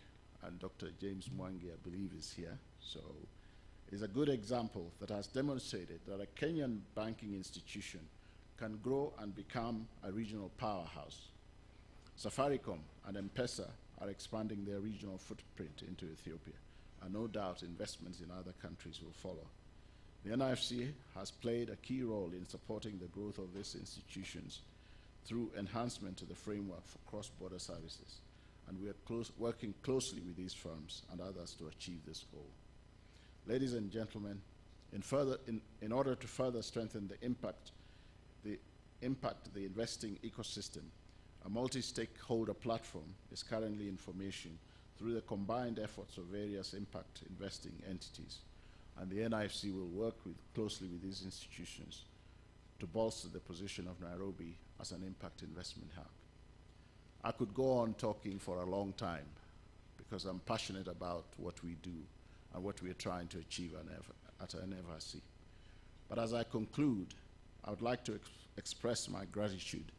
[SPEAKER 11] and Dr. James Mwangi, I believe, is here, so is a good example that has demonstrated that a Kenyan banking institution can grow and become a regional powerhouse. Safaricom and M-Pesa are expanding their regional footprint into Ethiopia, and no doubt investments in other countries will follow. The NIFC has played a key role in supporting the growth of these institutions through enhancement to the framework for cross-border services, and we are working closely with these firms and others to achieve this goal. Ladies and gentlemen, in order to further strengthen the impact the investing ecosystem, a multi-stakeholder platform is currently in formation through the combined efforts of various impact investing entities, and the NIFC will work closely with these institutions to bolster the position of Nairobi as an impact investment hub. I could go on talking for a long time because I'm passionate about what we do and what we are trying to achieve at NFRC. But as I conclude, I would like to express my gratitude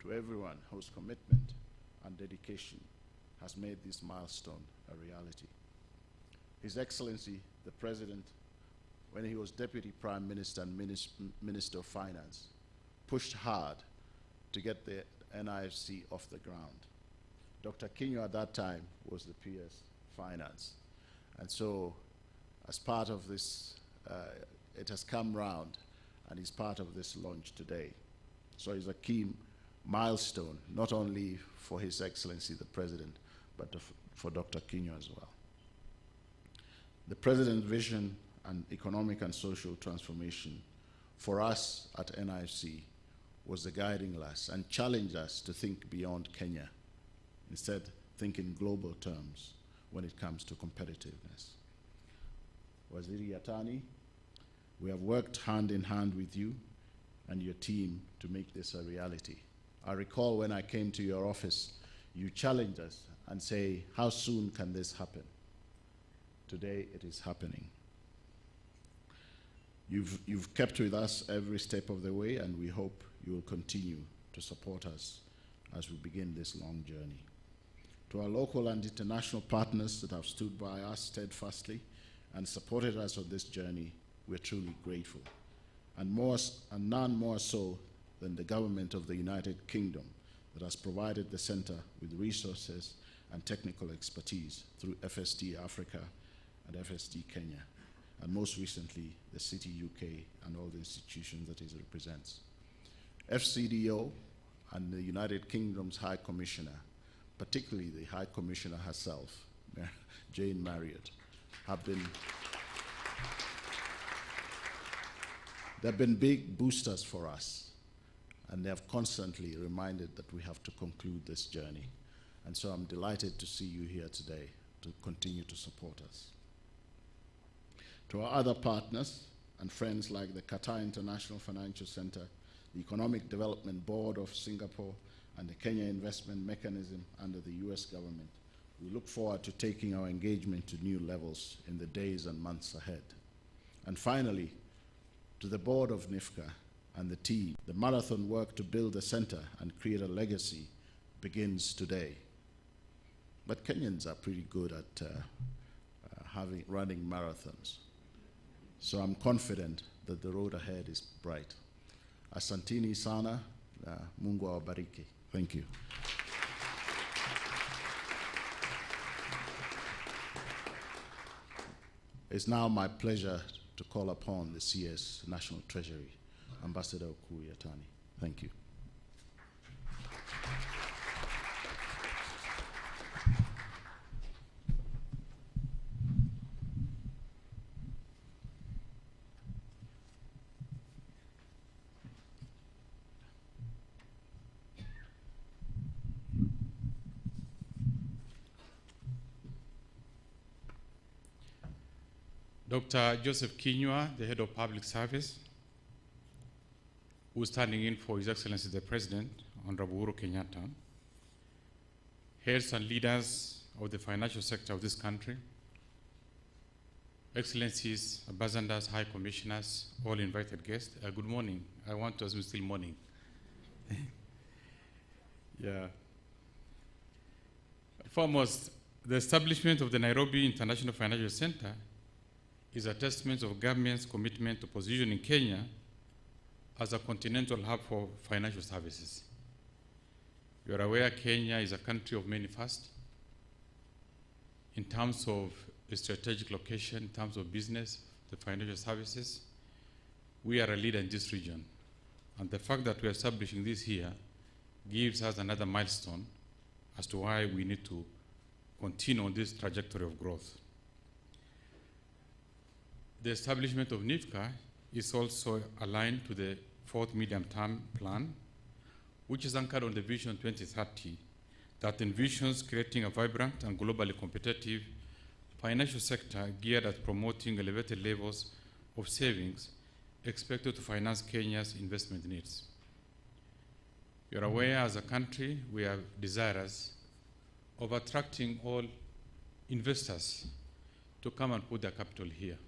[SPEAKER 11] to everyone whose commitment and dedication has made this milestone a reality. His Excellency, the President, when he was Deputy Prime Minister and Minister of Finance, pushed hard to get the NIFC off the ground. Dr. Kinyo at that time was the PS Finance. And so as part of this, it has come round and is part of this launch today. So it's a key milestone, not only for His Excellency the President, but for Dr. Kinyo as well. The President's vision and economic and social transformation for us at NIFC was the guiding light and challenged us to think beyond Kenya, instead think in global terms when it comes to competitiveness. Waziri Yatani, we have worked hand in hand with you and your team to make this a reality. I recall when I came to your office, you challenged us and say, how soon can this happen? Today it is happening. You've kept with us every step of the way, and we hope you will continue to support us as we begin this long journey. To our local and international partners that have stood by us steadfastly and supported us on this journey, we're truly grateful. And none more so than the government of the United Kingdom that has provided the center with resources and technical expertise through FSD Africa and FSD Kenya, and most recently, the City UK and all the institutions that it represents. FCDO and the United Kingdom's High Commissioner, particularly the High Commissioner herself, Jane Marriott, they've been big boosters for us, and they have constantly reminded that we have to conclude this journey. And so I'm delighted to see you here today to continue to support us. To our other partners and friends like the Qatar International Financial Center, the Economic Development Board of Singapore, and the Kenya Investment Mechanism under the US government, we look forward to taking our engagement to new levels in the days and months ahead. And finally, to the board of Nifc and the team, the marathon work to build a center and create a legacy begins today. But Kenyans are pretty good at running marathons. So I'm confident that the road ahead is bright. Asantini sana, Mungu awabariki. Thank you. It's now my pleasure to call upon the CS National Treasury, Ambassador Okui Yatani. Thank you.
[SPEAKER 12] Dr. Joseph Kinyua, the head of public service, who is standing in for His Excellency the President, Honorable Uhuru Kenyatta, heads and leaders of the financial sector of this country, Excellencies, Ambassadors, High Commissioners, all invited guests, good morning. I want to assume still morning. Yeah. Foremost, the establishment of the Nairobi International Financial Center is a testament of government's commitment to positioning Kenya as a continental hub for financial services. You are aware Kenya is a country of many firsts in terms of a strategic location, in terms of business, the financial services. We are a leader in this region. And the fact that we are establishing this here gives us another milestone as to why we need to continue on this trajectory of growth. The establishment of Nifc is also aligned to the fourth medium-term plan, which is anchored on the Vision 2030 that envisions creating a vibrant and globally competitive financial sector geared at promoting elevated levels of savings expected to finance Kenya's investment needs. You're aware, as a country, we are desirous of attracting all investors to come and put their capital here.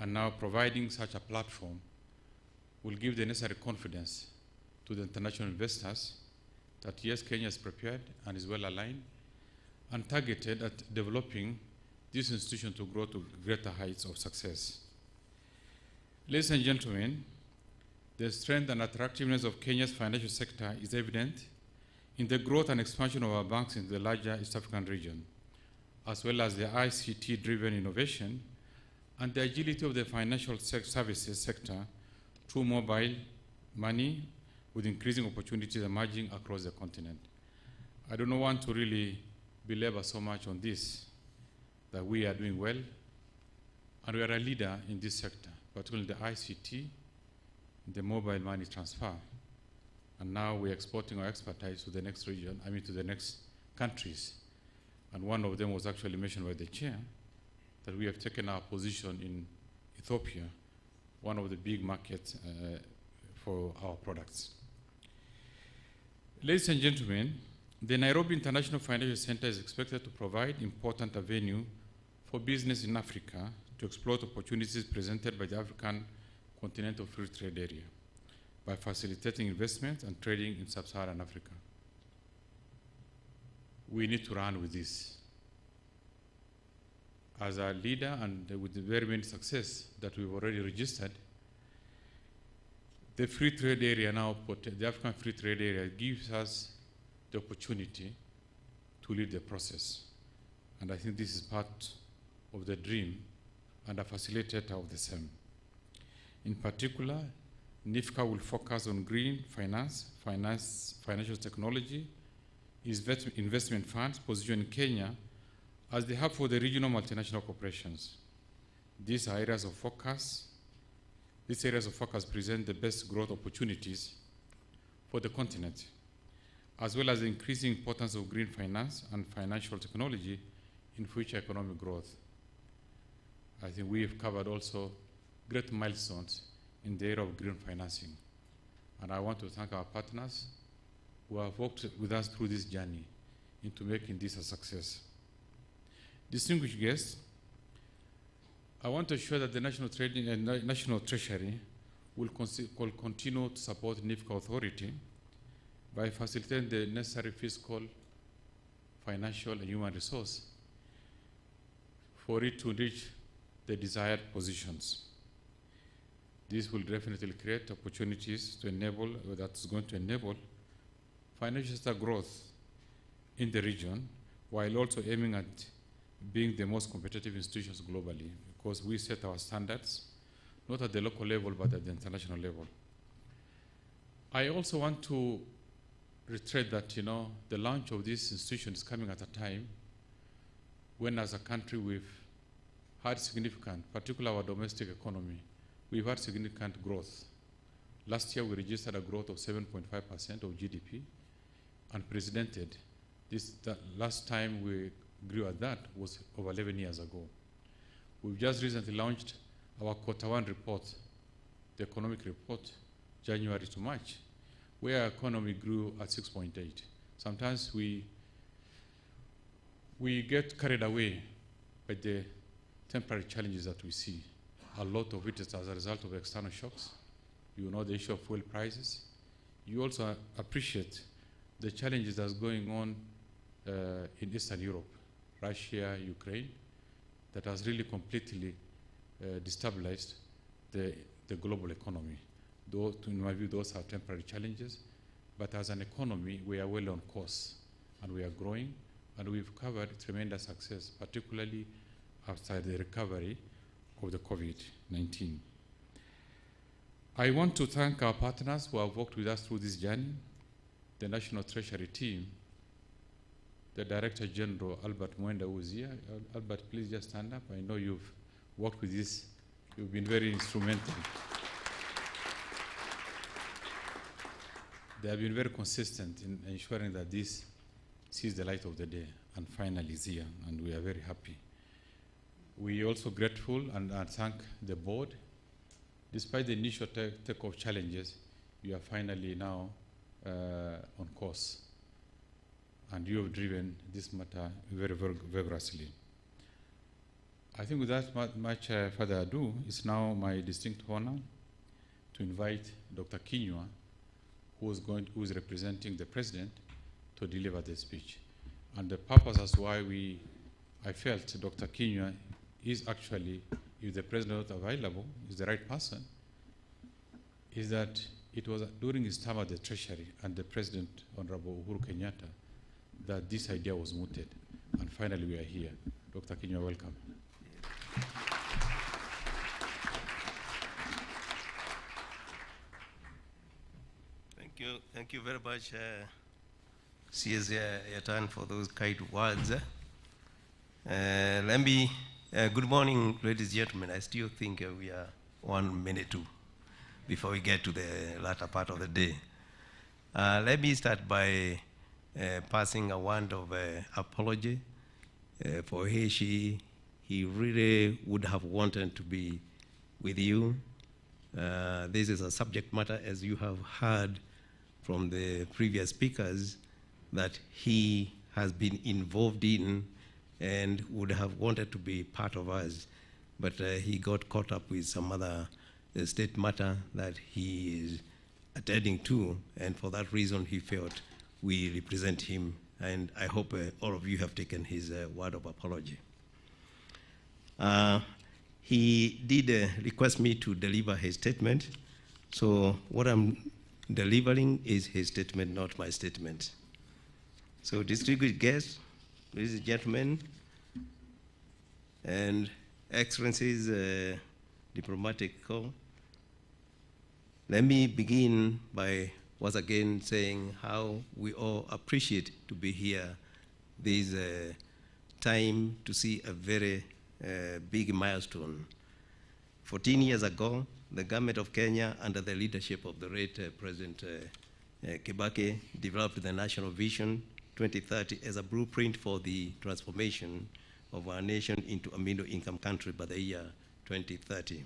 [SPEAKER 12] And now providing such a platform will give the necessary confidence to the international investors that yes, Kenya is prepared and is well aligned and targeted at developing this institution to grow to greater heights of success. Ladies and gentlemen, the strength and attractiveness of Kenya's financial sector is evident in the growth and expansion of our banks in the larger East African region, as well as the ICT-driven innovation and the agility of the financial services sector through mobile money with increasing opportunities emerging across the continent. I don't want to really belabor so much on this, that we are doing well, and we are a leader in this sector, particularly the ICT, the mobile money transfer. And now we're exporting our expertise to the next region, to the next countries. And one of them was actually mentioned by the chair, that we have taken our position in Ethiopia, one of the big markets for our products. Ladies and gentlemen, the Nairobi International Financial Center is expected to provide important avenue for business in Africa to exploit opportunities presented by the African Continental Free Trade Area by facilitating investment and trading in sub-Saharan Africa. we need to run with this. As a leader and with the very many success that we've already registered, the free trade area now, the African free trade area gives us the opportunity to lead the process. And I think this is part of the dream and a facilitator of the same. In particular, Nifc will focus on green finance, financial technology, investment funds, position Kenya as the hub for the regional multinational corporations. These areas of focus present the best growth opportunities for the continent, as well as the increasing importance of green finance and financial technology in future economic growth. I think we have covered also great milestones in the area of green financing. And I want to thank our partners who have worked with us through this journey into making this a success. Distinguished guests, I want to assure that the National Treasury will continue to support Nifc Authority by facilitating the necessary fiscal, financial, and human resource for it to reach the desired positions. This will definitely create opportunities to enable, that's going to enable financial sector growth in the region, while also aiming at being the most competitive institutions globally, because we set our standards, not at the local level, but at the international level. I also want to reiterate that, the launch of this institution is coming at a time when, as a country, we've had significant, particularly our domestic economy, we've had significant growth. Last year, we registered a growth of 7.5% of GDP, unprecedented. The last time we grew at that was over 11 years ago. We've just recently launched our Q1 report, the economic report, January to March, where our economy grew at 6.8. Sometimes we get carried away by the temporary challenges that we see. A lot of it is as a result of external shocks. You know the issue of fuel prices. You also appreciate the challenges that's going on in Eastern Europe, Russia, Ukraine, that has really completely destabilized the global economy. Though, in my view, those are temporary challenges, but as an economy, we are well on course, and we are growing, and we've covered tremendous success, particularly after the recovery of the COVID-19. I want to thank our partners who have worked with us through this journey, the National Treasury team, the Director General, Albert Mwenda, who is here. Albert, please just stand up. I know you've worked with this. You've been very instrumental. They have been very consistent in ensuring that this sees the light of the day and finally is here, and we are very happy. We are also grateful and thank the board. Despite the initial take-off challenges, you are finally now on course, and you have driven this matter very, very vigorously. I think without much further ado, it's now my distinct honor to invite Dr. Kinyua, who is representing the president, to deliver the speech. And the purpose as why I felt Dr. Kinyua is actually, if the president is not available, is the right person, is that it was during his time at the Treasury and the President, Honorable Uhuru Kenyatta, that this idea was mooted. And finally, we are here. Dr. Kinyua, welcome.
[SPEAKER 13] Thank you very much, CS Yatan, for those kind words. Good morning, ladies and gentlemen. I still think we are 1 minute before we get to the latter part of the day. Let me start by passing a word of apology for he really would have wanted to be with you. This is a subject matter, as you have heard from the previous speakers, that he has been involved in and would have wanted to be part of us. But he got caught up with some other state matter that he is attending to, and for that reason he felt we represent him and I hope all of you have taken his word of apology. He did request me to deliver his statement, so what I'm delivering is his statement, not my statement. So distinguished guests, ladies and gentlemen, and Excellencies, diplomatic corps, let me begin by once again saying how we all appreciate to be here this time to see a very big milestone. 14 years ago, the government of Kenya, under the leadership of the late President Kibaki, developed the National Vision 2030 as a blueprint for the transformation of our nation into a middle-income country by the year 2030.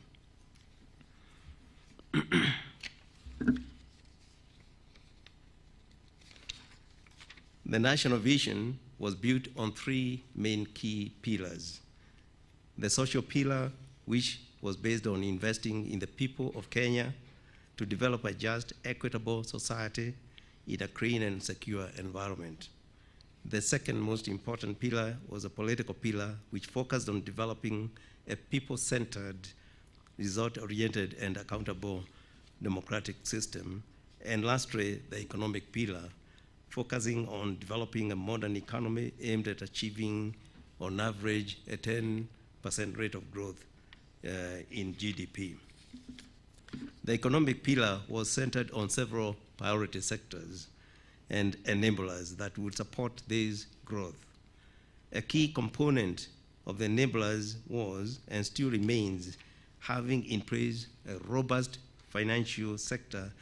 [SPEAKER 13] The National Vision was built on three main key pillars. The social pillar, which was based on investing in the people of Kenya to develop a just, equitable society in a clean and secure environment. The second most important pillar was a political pillar, which focused on developing a people-centered, result-oriented, and accountable democratic system. And lastly, the economic pillar, focusing on developing a modern economy aimed at achieving, on average, a 10% rate of growth in GDP. The economic pillar was centered on several priority sectors and enablers that would support this growth. A key component of the enablers was, and still remains, having in place a robust financial sector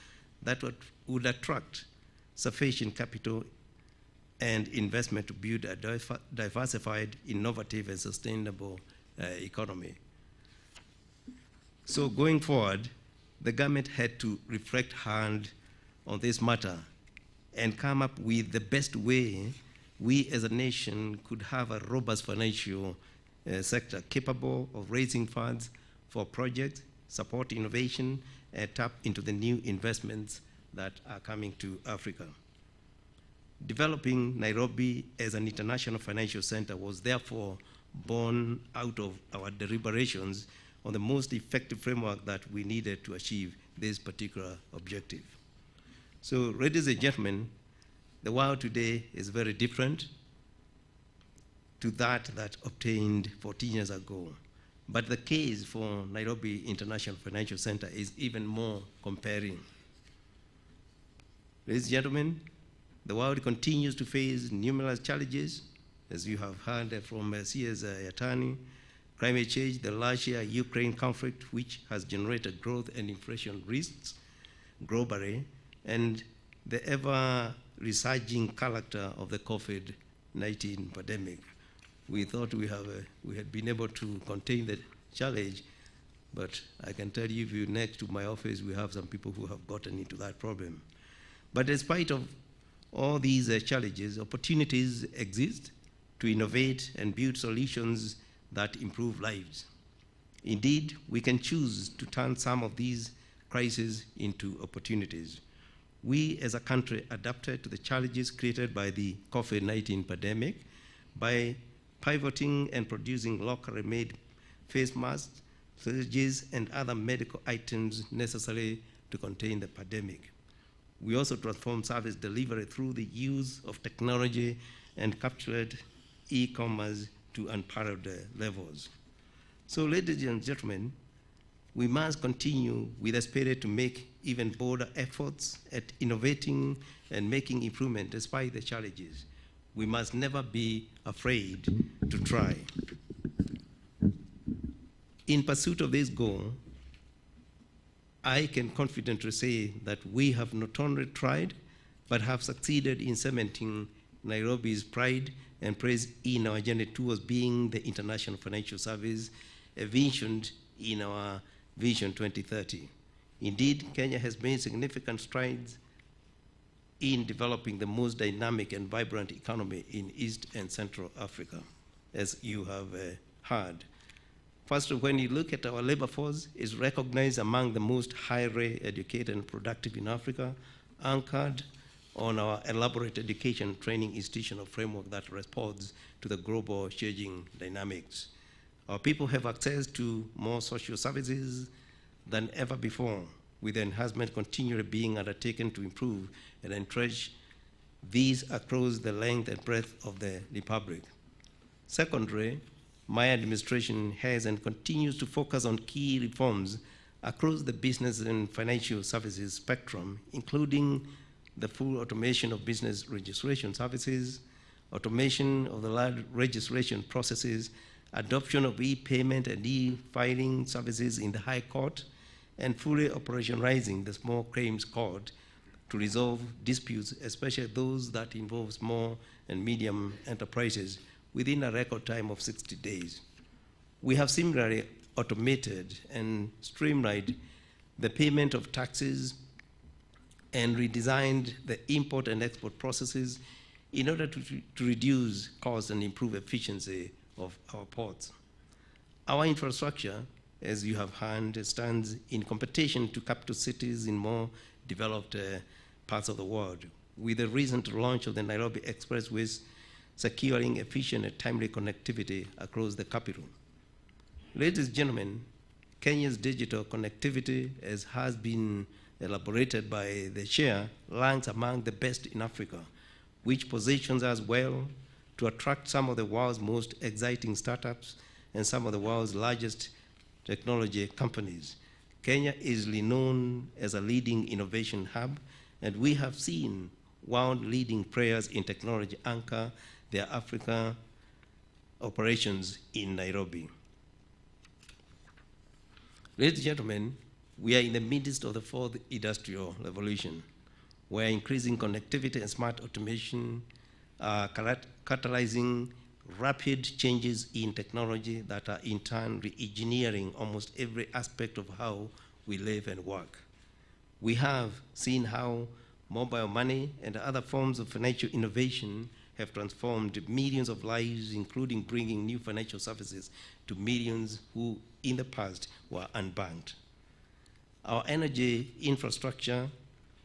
[SPEAKER 13] that would attract sufficient capital and investment to build a diversified, innovative, and sustainable economy. So going forward, the government had to reflect hard on this matter and come up with the best way we as a nation could have a robust financial sector capable of raising funds for projects, support innovation, and tap into the new investments that are coming to Africa. Developing Nairobi as an international financial center was therefore born out of our deliberations on the most effective framework that we needed to achieve this particular objective. So, ladies and gentlemen, the world today is very different to that obtained 14 years ago. But the case for Nairobi International Financial Center is even more compelling. Ladies and gentlemen, the world continues to face numerous challenges, as you have heard from CS attorney. Climate change, the Russia-Ukraine conflict, which has generated growth and inflation risks globally, and the ever-resurging character of the COVID-19 pandemic. We thought we had been able to contain the challenge, but I can tell you, if you're next to my office, we have some people who have gotten into that problem. But despite of all these challenges, opportunities exist to innovate and build solutions that improve lives. Indeed, we can choose to turn some of these crises into opportunities. We as a country adapted to the challenges created by the COVID-19 pandemic by pivoting and producing locally made face masks, syringes, and other medical items necessary to contain the pandemic. We also transformed service delivery through the use of technology and captured e-commerce to unparalleled levels. So, ladies and gentlemen, we must continue with a spirit to make even bolder efforts at innovating and making improvement despite the challenges. We must never be afraid to try. In pursuit of this goal, I can confidently say that we have not only tried, but have succeeded in cementing Nairobi's pride and praise in our journey towards being the international financial service envisioned in our Vision 2030. Indeed, Kenya has made significant strides in developing the most dynamic and vibrant economy in East and Central Africa, as you have heard. First, when you look at our labor force, it's recognized among the most highly educated and productive in Africa, anchored on our elaborate education training institutional framework that responds to the global changing dynamics. Our people have access to more social services than ever before, with enhancement continually being undertaken to improve and entrench these across the length and breadth of the Republic. Secondly, my administration has and continues to focus on key reforms across the business and financial services spectrum, including the full automation of business registration services, automation of the land registration processes, adoption of e-payment and e-filing services in the High Court, and fully operationalizing the small claims court to resolve disputes, especially those that involve small and medium enterprises, within a record time of 60 days. We have similarly automated and streamlined the payment of taxes and redesigned the import and export processes in order to reduce costs and improve efficiency of our ports. Our infrastructure, as you have heard, stands in competition to capital cities in more developed parts of the world, with the recent launch of the Nairobi Expressways securing efficient and timely connectivity across the capital. Ladies and gentlemen, Kenya's digital connectivity, as has been elaborated by the chair, ranks among the best in Africa, which positions us well to attract some of the world's most exciting startups and some of the world's largest technology companies. Kenya is known as a leading innovation hub, and we have seen world-leading players in technology anchor their Africa operations in Nairobi. Ladies and gentlemen, we are in the midst of the fourth industrial revolution, where increasing connectivity and smart automation are catalyzing rapid changes in technology that are in turn re-engineering almost every aspect of how we live and work. We have seen how mobile money and other forms of financial innovation have transformed millions of lives, including bringing new financial services to millions who in the past were unbanked. Our energy infrastructure,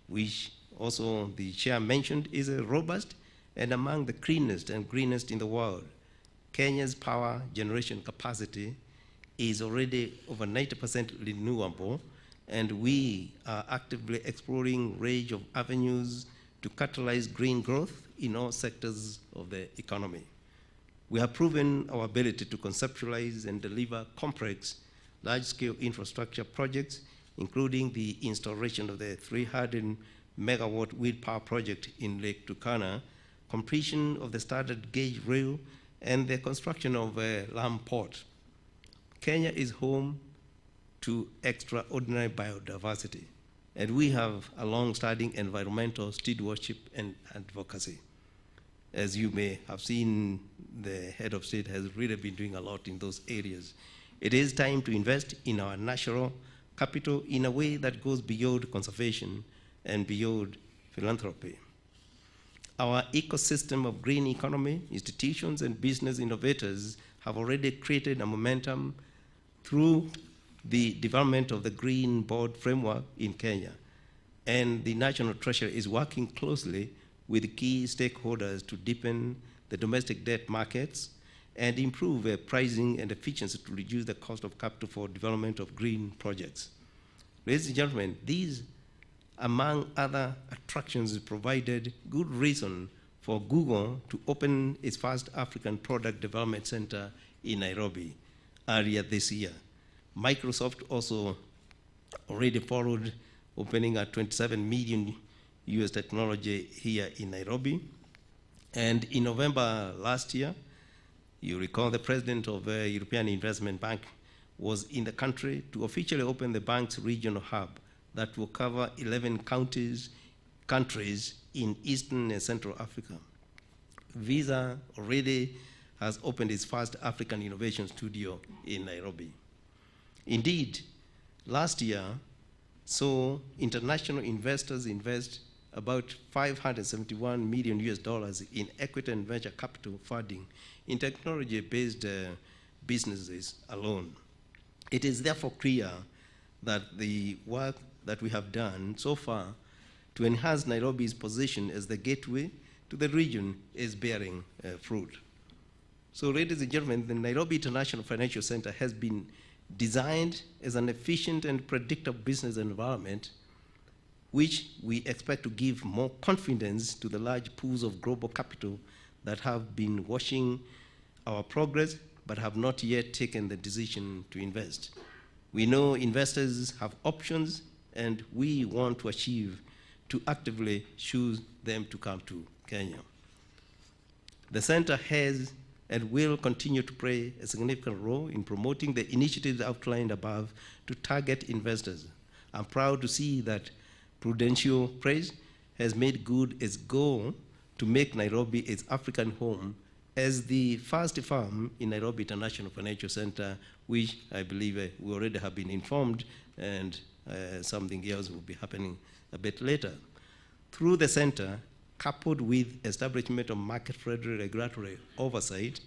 [SPEAKER 13] which also the chair mentioned, is robust and among the cleanest and greenest in the world. Kenya's power generation capacity is already over 90% renewable, and we are actively exploring a range of avenues to catalyze green growth in all sectors of the economy. We have proven our ability to conceptualize and deliver complex, large-scale infrastructure projects, including the installation of the 300 megawatt wind power project in Lake Turkana, completion of the standard gauge rail, and the construction of a Lamu port. Kenya is home to extraordinary biodiversity, and we have a long-standing environmental stewardship and advocacy. As you may have seen, the head of state has really been doing a lot in those areas. It is time to invest in our natural capital in a way that goes beyond conservation and beyond philanthropy. Our ecosystem of green economy, institutions, and business innovators have already created a momentum through the development of the Green Board framework in Kenya. And the National Treasury is working closely with key stakeholders to deepen the domestic debt markets and improve pricing and efficiency to reduce the cost of capital for development of green projects. Ladies and gentlemen, these, among other attractions, provided good reason for Google to open its first African Product Development Center in Nairobi earlier this year. Microsoft also already followed, opening a $27 million US technology here in Nairobi. And in November last year, you recall the president of the European Investment Bank was in the country to officially open the bank's regional hub that will cover 11 countries in Eastern and Central Africa. Visa already has opened its first African Innovation Studio in Nairobi. Indeed, last year saw international investors invest about $571 million US in equity and venture capital funding in technology-based businesses alone. It is therefore clear that the work that we have done so far to enhance Nairobi's position as the gateway to the region is bearing fruit. So, ladies and gentlemen, the Nairobi International Financial Center has been designed as an efficient and predictable business environment, which we expect to give more confidence to the large pools of global capital that have been watching our progress but have not yet taken the decision to invest. We know investors have options, and we want to achieve to actively choose them to come to Kenya. The center has and will continue to play a significant role in promoting the initiatives outlined above to target investors. I'm proud to see that Prudential Press has made good its goal to make Nairobi its African home as the first firm in Nairobi International Financial Center, which I believe we already have been informed, and something else will be happening a bit later. Through the center, coupled with establishment of market-friendly regulatory oversight,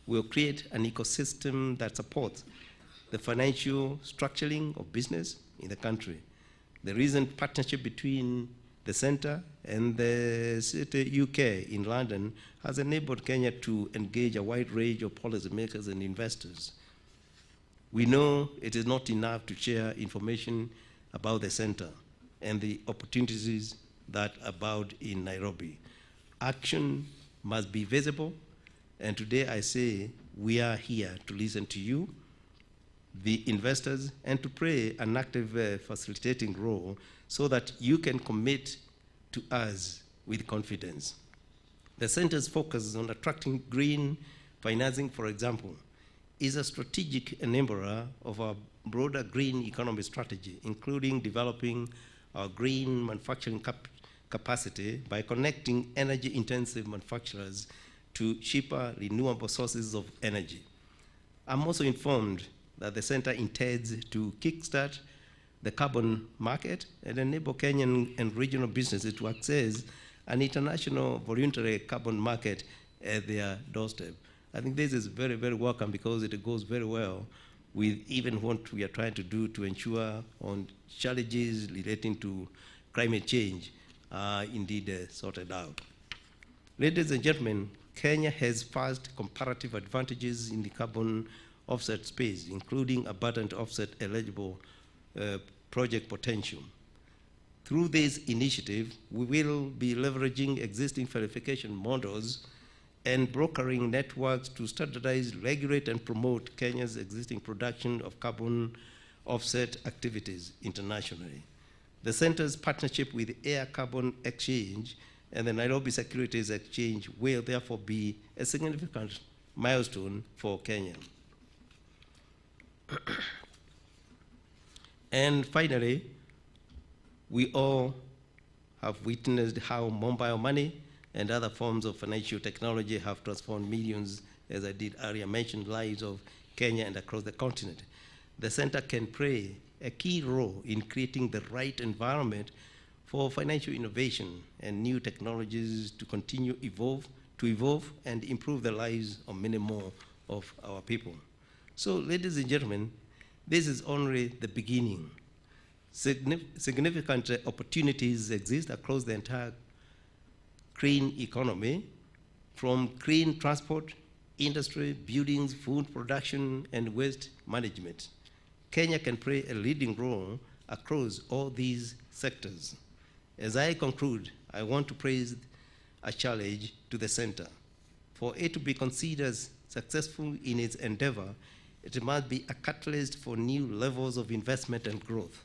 [SPEAKER 13] will create an ecosystem that supports the financial structuring of business in the country. The recent partnership between the center and the City UK in London has enabled Kenya to engage a wide range of policymakers and investors. We know it is not enough to share information about the center and the opportunities that abound in Nairobi. Action must be visible, and today I say we are here to listen to you, the investors, and to play an active facilitating role so that you can commit to us with confidence. The center's focus on attracting green financing, for example, is a strategic enabler of our broader green economy strategy, including developing our green manufacturing capacity by connecting energy-intensive manufacturers to cheaper renewable sources of energy. I'm also informed that the center intends to kickstart the carbon market and enable Kenyan and regional businesses to access an international voluntary carbon market at their doorstep. I think this is very, very welcome because it goes very well with even what we are trying to do to ensure on challenges relating to climate change are indeed sorted out. Ladies and gentlemen, Kenya has first comparative advantages in the carbon offset space, including abundant offset eligible project potential. Through this initiative, we will be leveraging existing verification models and brokering networks to standardize, regulate, and promote Kenya's existing production of carbon offset activities internationally. The center's partnership with Air Carbon Exchange and the Nairobi Securities Exchange will therefore be a significant milestone for Kenya. And finally, we all have witnessed how mobile money and other forms of financial technology have transformed millions, as I did earlier mention, lives of Kenya and across the continent. The center can play a key role in creating the right environment for financial innovation and new technologies to continue to evolve and improve the lives of many more of our people. So, ladies and gentlemen, this is only the beginning. Significant opportunities exist across the entire green economy, from green transport, industry, buildings, food production, and waste management. Kenya can play a leading role across all these sectors. As I conclude, I want to praise a challenge to the center. For it to be considered successful in its endeavor, it must be a catalyst for new levels of investment and growth.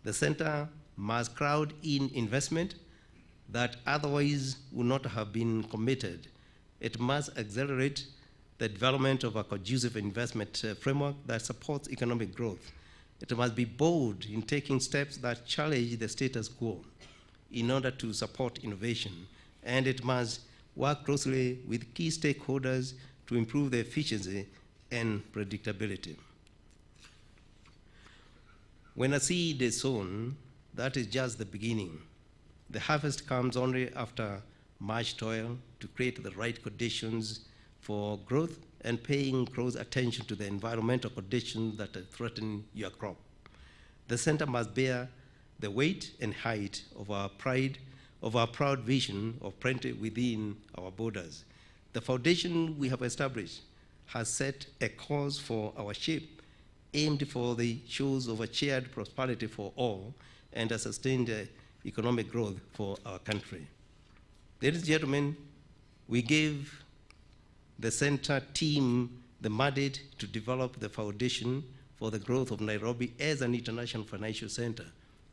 [SPEAKER 13] The center must crowd in investment that otherwise would not have been committed. It must accelerate the development of a conducive investment framework that supports economic growth. It must be bold in taking steps that challenge the status quo in order to support innovation. And it must work closely with key stakeholders to improve the efficiency and predictability. When a seed is sown, that is just the beginning. The harvest comes only after much toil to create the right conditions for growth and paying close attention to the environmental conditions that threaten your crop. The center must bear the weight and height of our proud vision of printed within our borders. The foundation we have established has set a course for our ship aimed for the shores of a shared prosperity for all and a sustained economic growth for our country. Ladies and gentlemen, we gave the center team the mandate to develop the foundation for the growth of Nairobi as an international financial center.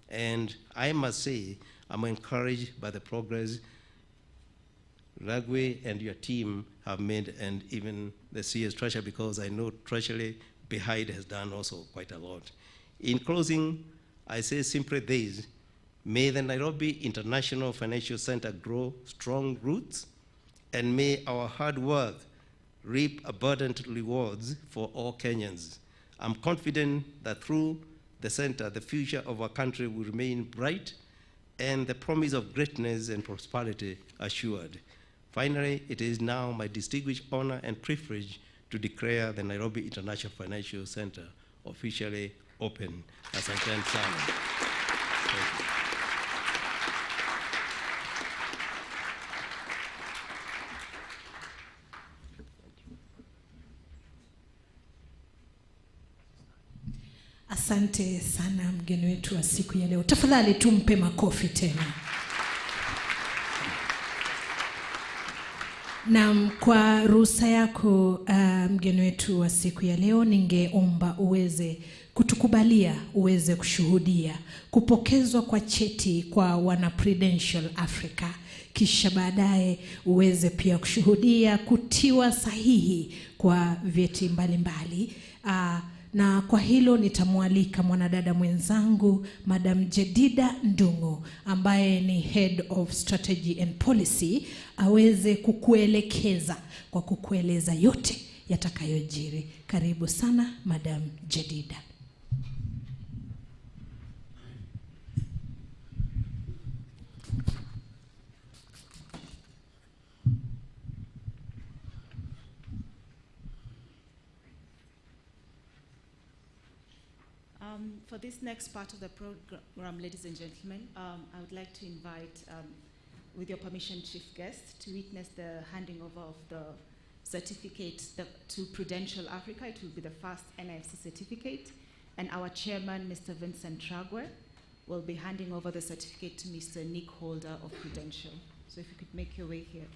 [SPEAKER 13] And I must say, I'm encouraged by the progress Ragwe and your team have made, and even the CS Treasurer, because I know Treasury behind has done also quite a lot. In closing, I say simply this: may the Nairobi International Financial Center grow strong roots, and may our hard work reap abundant rewards for all Kenyans. I'm confident that through the center, the future of our country will remain bright and the promise of greatness and prosperity assured. Finally, it is now my distinguished honor and privilege to declare the Nairobi International Financial Center officially open. As I can say. Thank you.
[SPEAKER 7] Asante sana mgeni wetu wa siku ya leo. Tafadhali tumpe makofi tena. Na kwa ruhusa yako mgeni wetu wa siku ya leo, ningeomba uweze kutukubalia, uweze kushuhudia kupokezwa kwa cheti kwa wana Prudential Africa, kisha baadaye uweze pia kushuhudia kutiwa sahihi kwa vyeti mbalimbali. Na kwa hilo nitamwalika mwanadada mwenzangu Madam Jedida Ndungu, ambaye ni Head of Strategy and Policy, aweze kukuelekeza kwa kukueleza yote yatakayojiri. Karibu sana Madam Jedida.
[SPEAKER 9] For this next part of the program, ladies and gentlemen, I would like to invite, with your permission, Chief Guest, to witness the handing over of the certificate to Prudential Africa. It will be the first NIFC certificate, and our chairman, Mr. Vincent Tragwe, will be handing over the certificate to Mr. Nick Holder of Prudential. So if you could make your way here.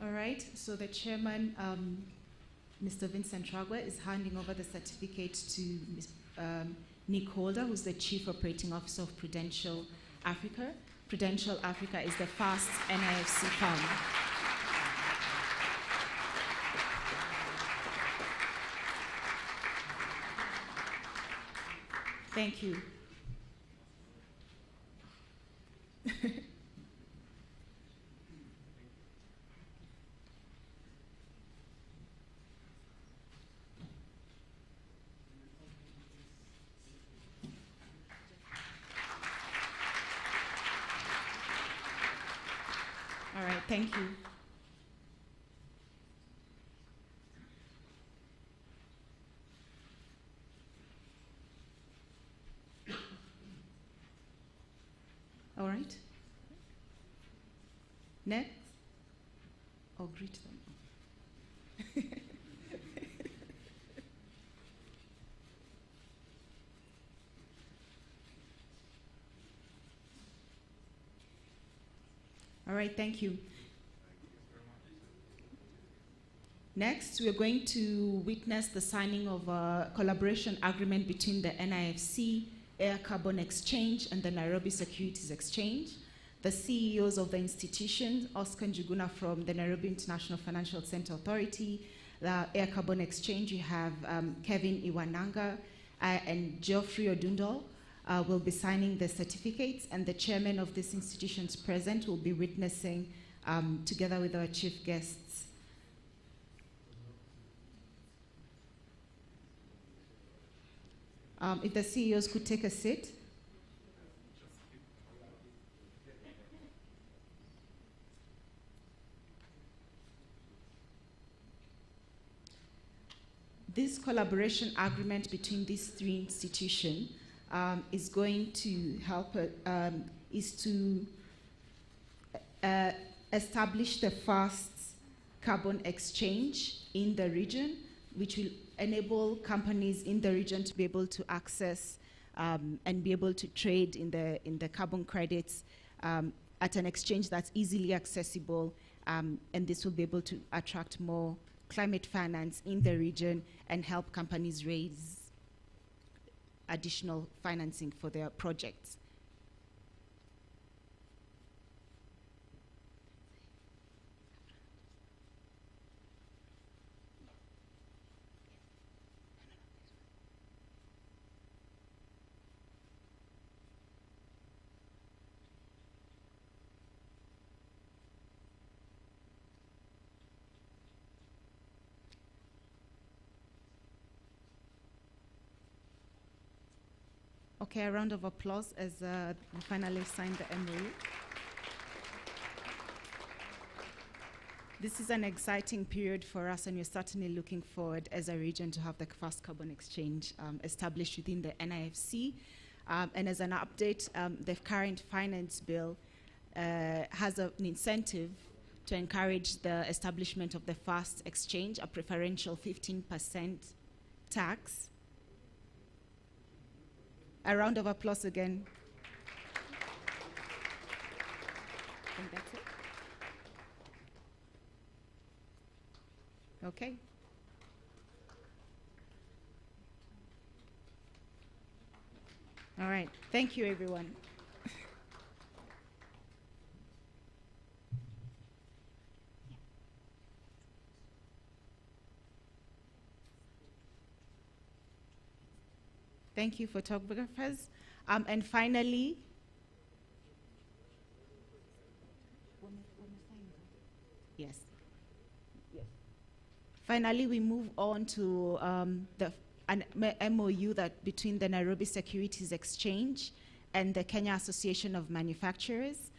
[SPEAKER 9] All right, so the chairman, Mr. Vincent Tragwe, is handing over the certificate to Nick Holder, who's the Chief Operating Officer of Prudential Africa. Prudential Africa is the first NIFC firm. Thank you. All right, thank you. All right. Next, I'll greet them. All right, thank you. Next, we are going to witness the signing of a collaboration agreement between the NIFC, Air Carbon Exchange, and the Nairobi Securities Exchange. The CEOs of the institutions, Oscar Njuguna from the Nairobi International Financial Center Authority, the Air Carbon Exchange, you have Kevin Iwananga and Geoffrey Odundol will be signing the certificates, and the chairman of these institutions present will be witnessing together with our chief guests. If the CEOs could take a seat. This collaboration agreement between these three institutions is going to help establish the first carbon exchange in the region, which will enable companies in the region to be able to access and be able to trade in the carbon credits at an exchange that's easily accessible, and this will be able to attract more climate finance in the region and help companies raise additional financing for their projects. Okay, a round of applause as we finally signed the MOU. This is an exciting period for us, and we're certainly looking forward as a region to have the first carbon exchange established within the NIFC. And as an update, the current finance bill has an incentive to encourage the establishment of the first exchange, a preferential 15% tax. A round of applause again. I think that's it. Okay. All right. Thank you, everyone. Thank you, photographers. And finally, yes. Finally, we move on to an MOU that between the Nairobi Securities Exchange and the Kenya Association of Manufacturers.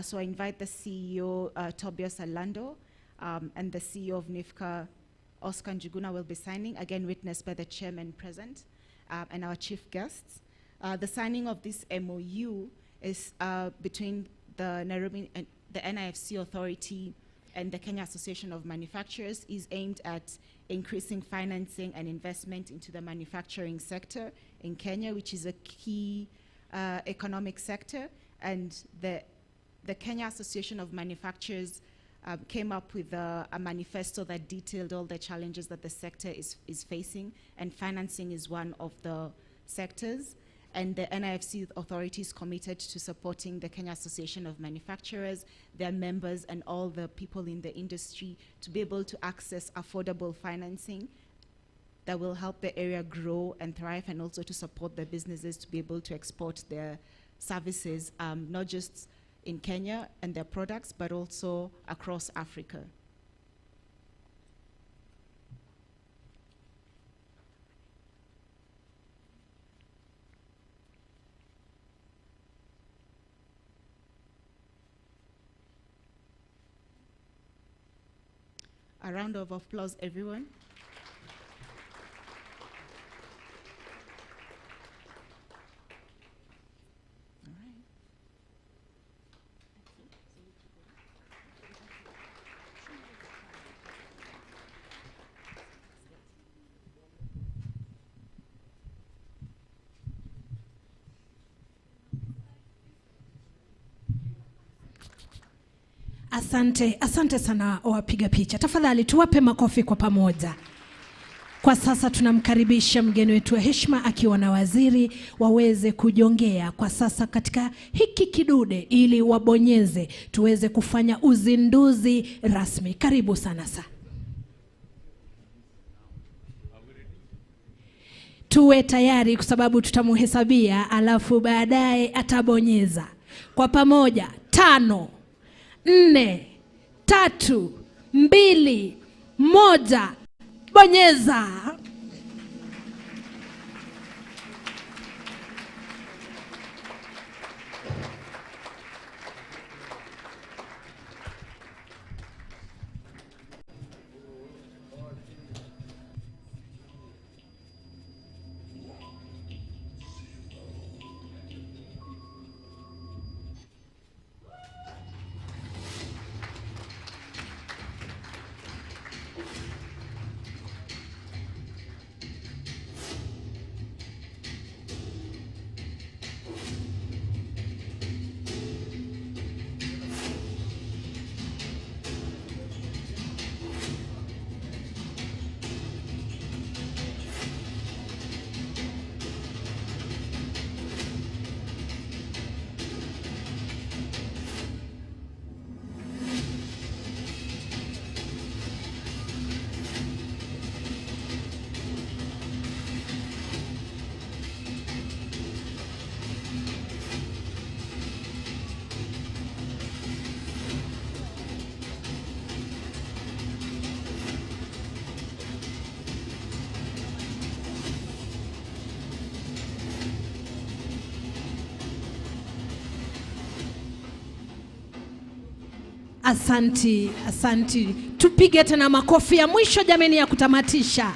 [SPEAKER 9] So I invite the CEO, Tobias Alando, and the CEO of Nifc, Oscar Njuguna, will be signing, again witnessed by the chairman present. And our chief guests. The signing of this MOU is between the Nairobi and the NIFC Authority and the Kenya Association of Manufacturers is aimed at increasing financing and investment into the manufacturing sector in Kenya, which is a key economic sector. And the Kenya Association of Manufacturers came up with a manifesto that detailed all the challenges that the sector is facing, and financing is one of the sectors. And the NIFC authority is committed to supporting the Kenya Association of Manufacturers, their members, and all the people in the industry to be able to access affordable financing that will help the area grow and thrive, and also to support the businesses to be able to export their services, not just in Kenya and their products, but also across Africa. A round of applause, everyone.
[SPEAKER 14] Asante sana wapiga picha. Tafadhali tuwape makofi kwa pamoja. Kwa sasa tunamkaribisha mgeni wetu wa heshima akiwa na waziri waweze kujongea kwa sasa katika hiki kidude ili wabonyeze tuweze kufanya uzinduzi rasmi. Karibu sana sa. Tuwe tayari kwa sababu tutamuhesabia alafu baadaye atabonyeza. Kwa pamoja 5, 4, 3, 2, 1, bonyeza. Asanti. Tupige tena makofi ya mwisho jameni ya kutamatisha.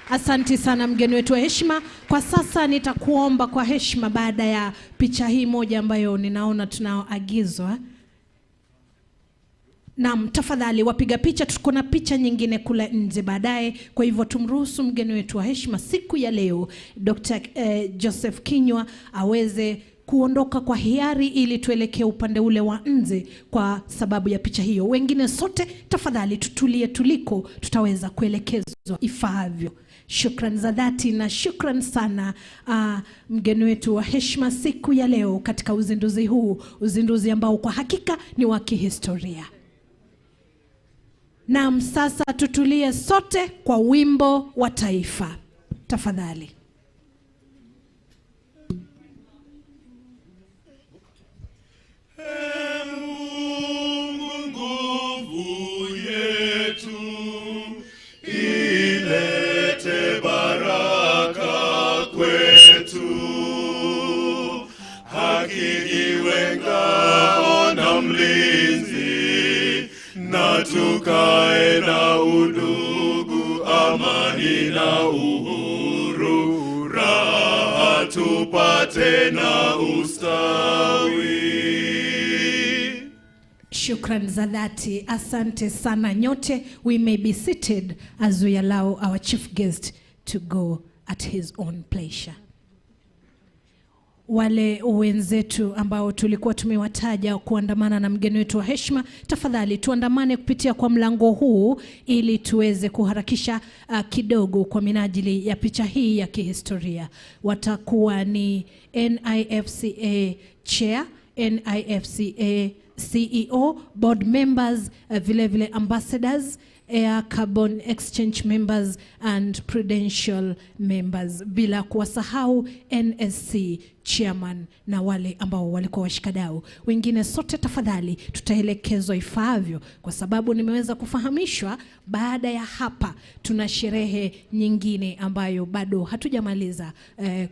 [SPEAKER 14] Asanti sana mgeni wetu wa heshima. Kwa sasa nitakuomba kwa heshima, baada ya picha hii moja ambayo ninaona tunaagizwa. Naam, tafadhali wapiga picha, tuko na picha nyingine kula nje baadaye. Kwa hivyo tumruhusu mgeni wetu wa heshima siku ya leo Dr. Joseph Kinyua aweze kuondoka kwa hiari ili tuelekee upande ule wa nje kwa sababu ya picha hiyo. Wengine sote tafadhali tutulie tuliko, tutaweza kuelekezwa ifaavyo. Shukran za dhati na shukran sana mgeni wetu wa heshima siku ya leo katika uzinduzi huu, uzinduzi ambao kwa hakika ni wa kihistoria. Naam, sasa tutulie sote kwa wimbo wa taifa. Tafadhali.
[SPEAKER 8] Na tukae na udugu, amani na uhuru, raha tupate na ustawi.
[SPEAKER 14] Shukran za dhati, asante sana nyote. We may be seated as we allow our chief guest to go at his own pleasure. Wale wenzetu ambao tulikuwa tumewataja kuandamana na mgeni wetu wa heshima, tafadhali tuandamane kupitia kwa mlango huu ili tuweze kuharakisha kidogo kwa minajili ya picha hii ya kihistoria. Watakuwa ni NIFCA Chair, NIFCA CEO, board members, vile ambassadors, Air Carbon Exchange members and Prudential members, bila kuwasahau NSC chairman na wale ambao walikuwa washikadau wengine. Sote tafadhali tutaelekezwa ifaavyo, kwa sababu nimeweza kufahamishwa baada ya hapa tuna sherehe nyingine ambayo bado hatujamaliza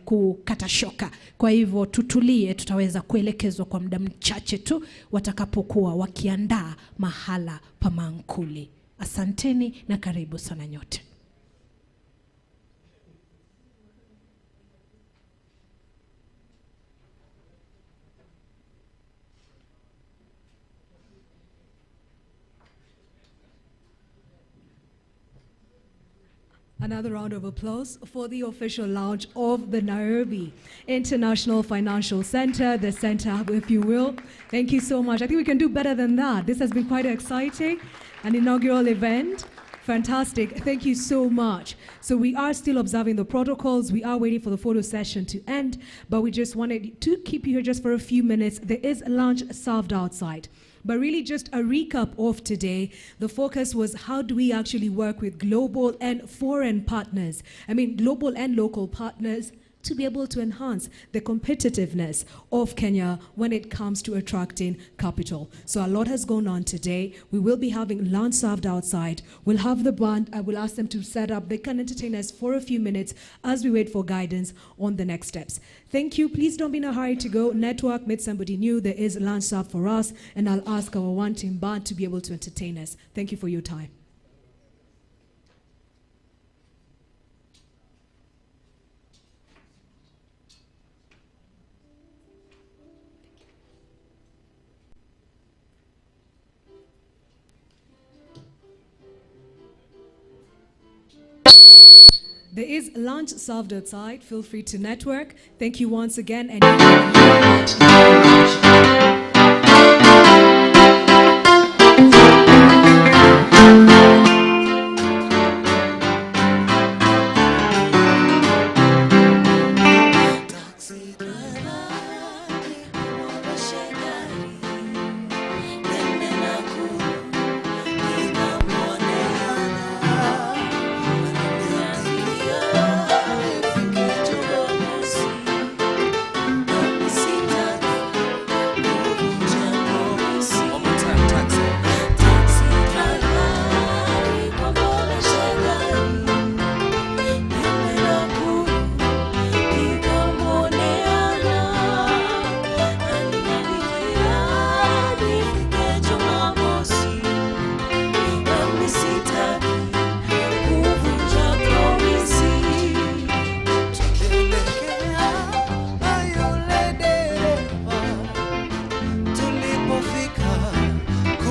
[SPEAKER 14] kukata shoka. Kwa hivyo tutulie, tutaweza kuelekezwa kwa muda mchache tu watakapokuwa wakiandaa mahala pa mankuli. Asanteni na karibu sana nyote.
[SPEAKER 15] Another round of applause for the official launch of the Nairobi International Financial Center, the center, if you will. Thank you so much. I think we can do better than that. This has been quite exciting, an inaugural event. Fantastic. Thank you so much. So we are still observing the protocols. We are waiting for the photo session to end, but we just wanted to keep you here just for a few minutes. There is lunch served outside. But really just a recap of today, the focus was how do we actually work with global and foreign partners? I mean, global and local partners to be able to enhance the competitiveness of Kenya when it comes to attracting capital. So a lot has gone on today. We will be having lunch served outside. We'll have the band. I will ask them to set up. They can entertain us for a few minutes as we wait for guidance on the next steps. Thank you. Please don't be in a hurry to go. Network, meet somebody new. There is lunch served for us, and I'll ask our one-team band to be able to entertain us. Thank you for your time. There is lunch served outside. Feel free to network. Thank you once again. And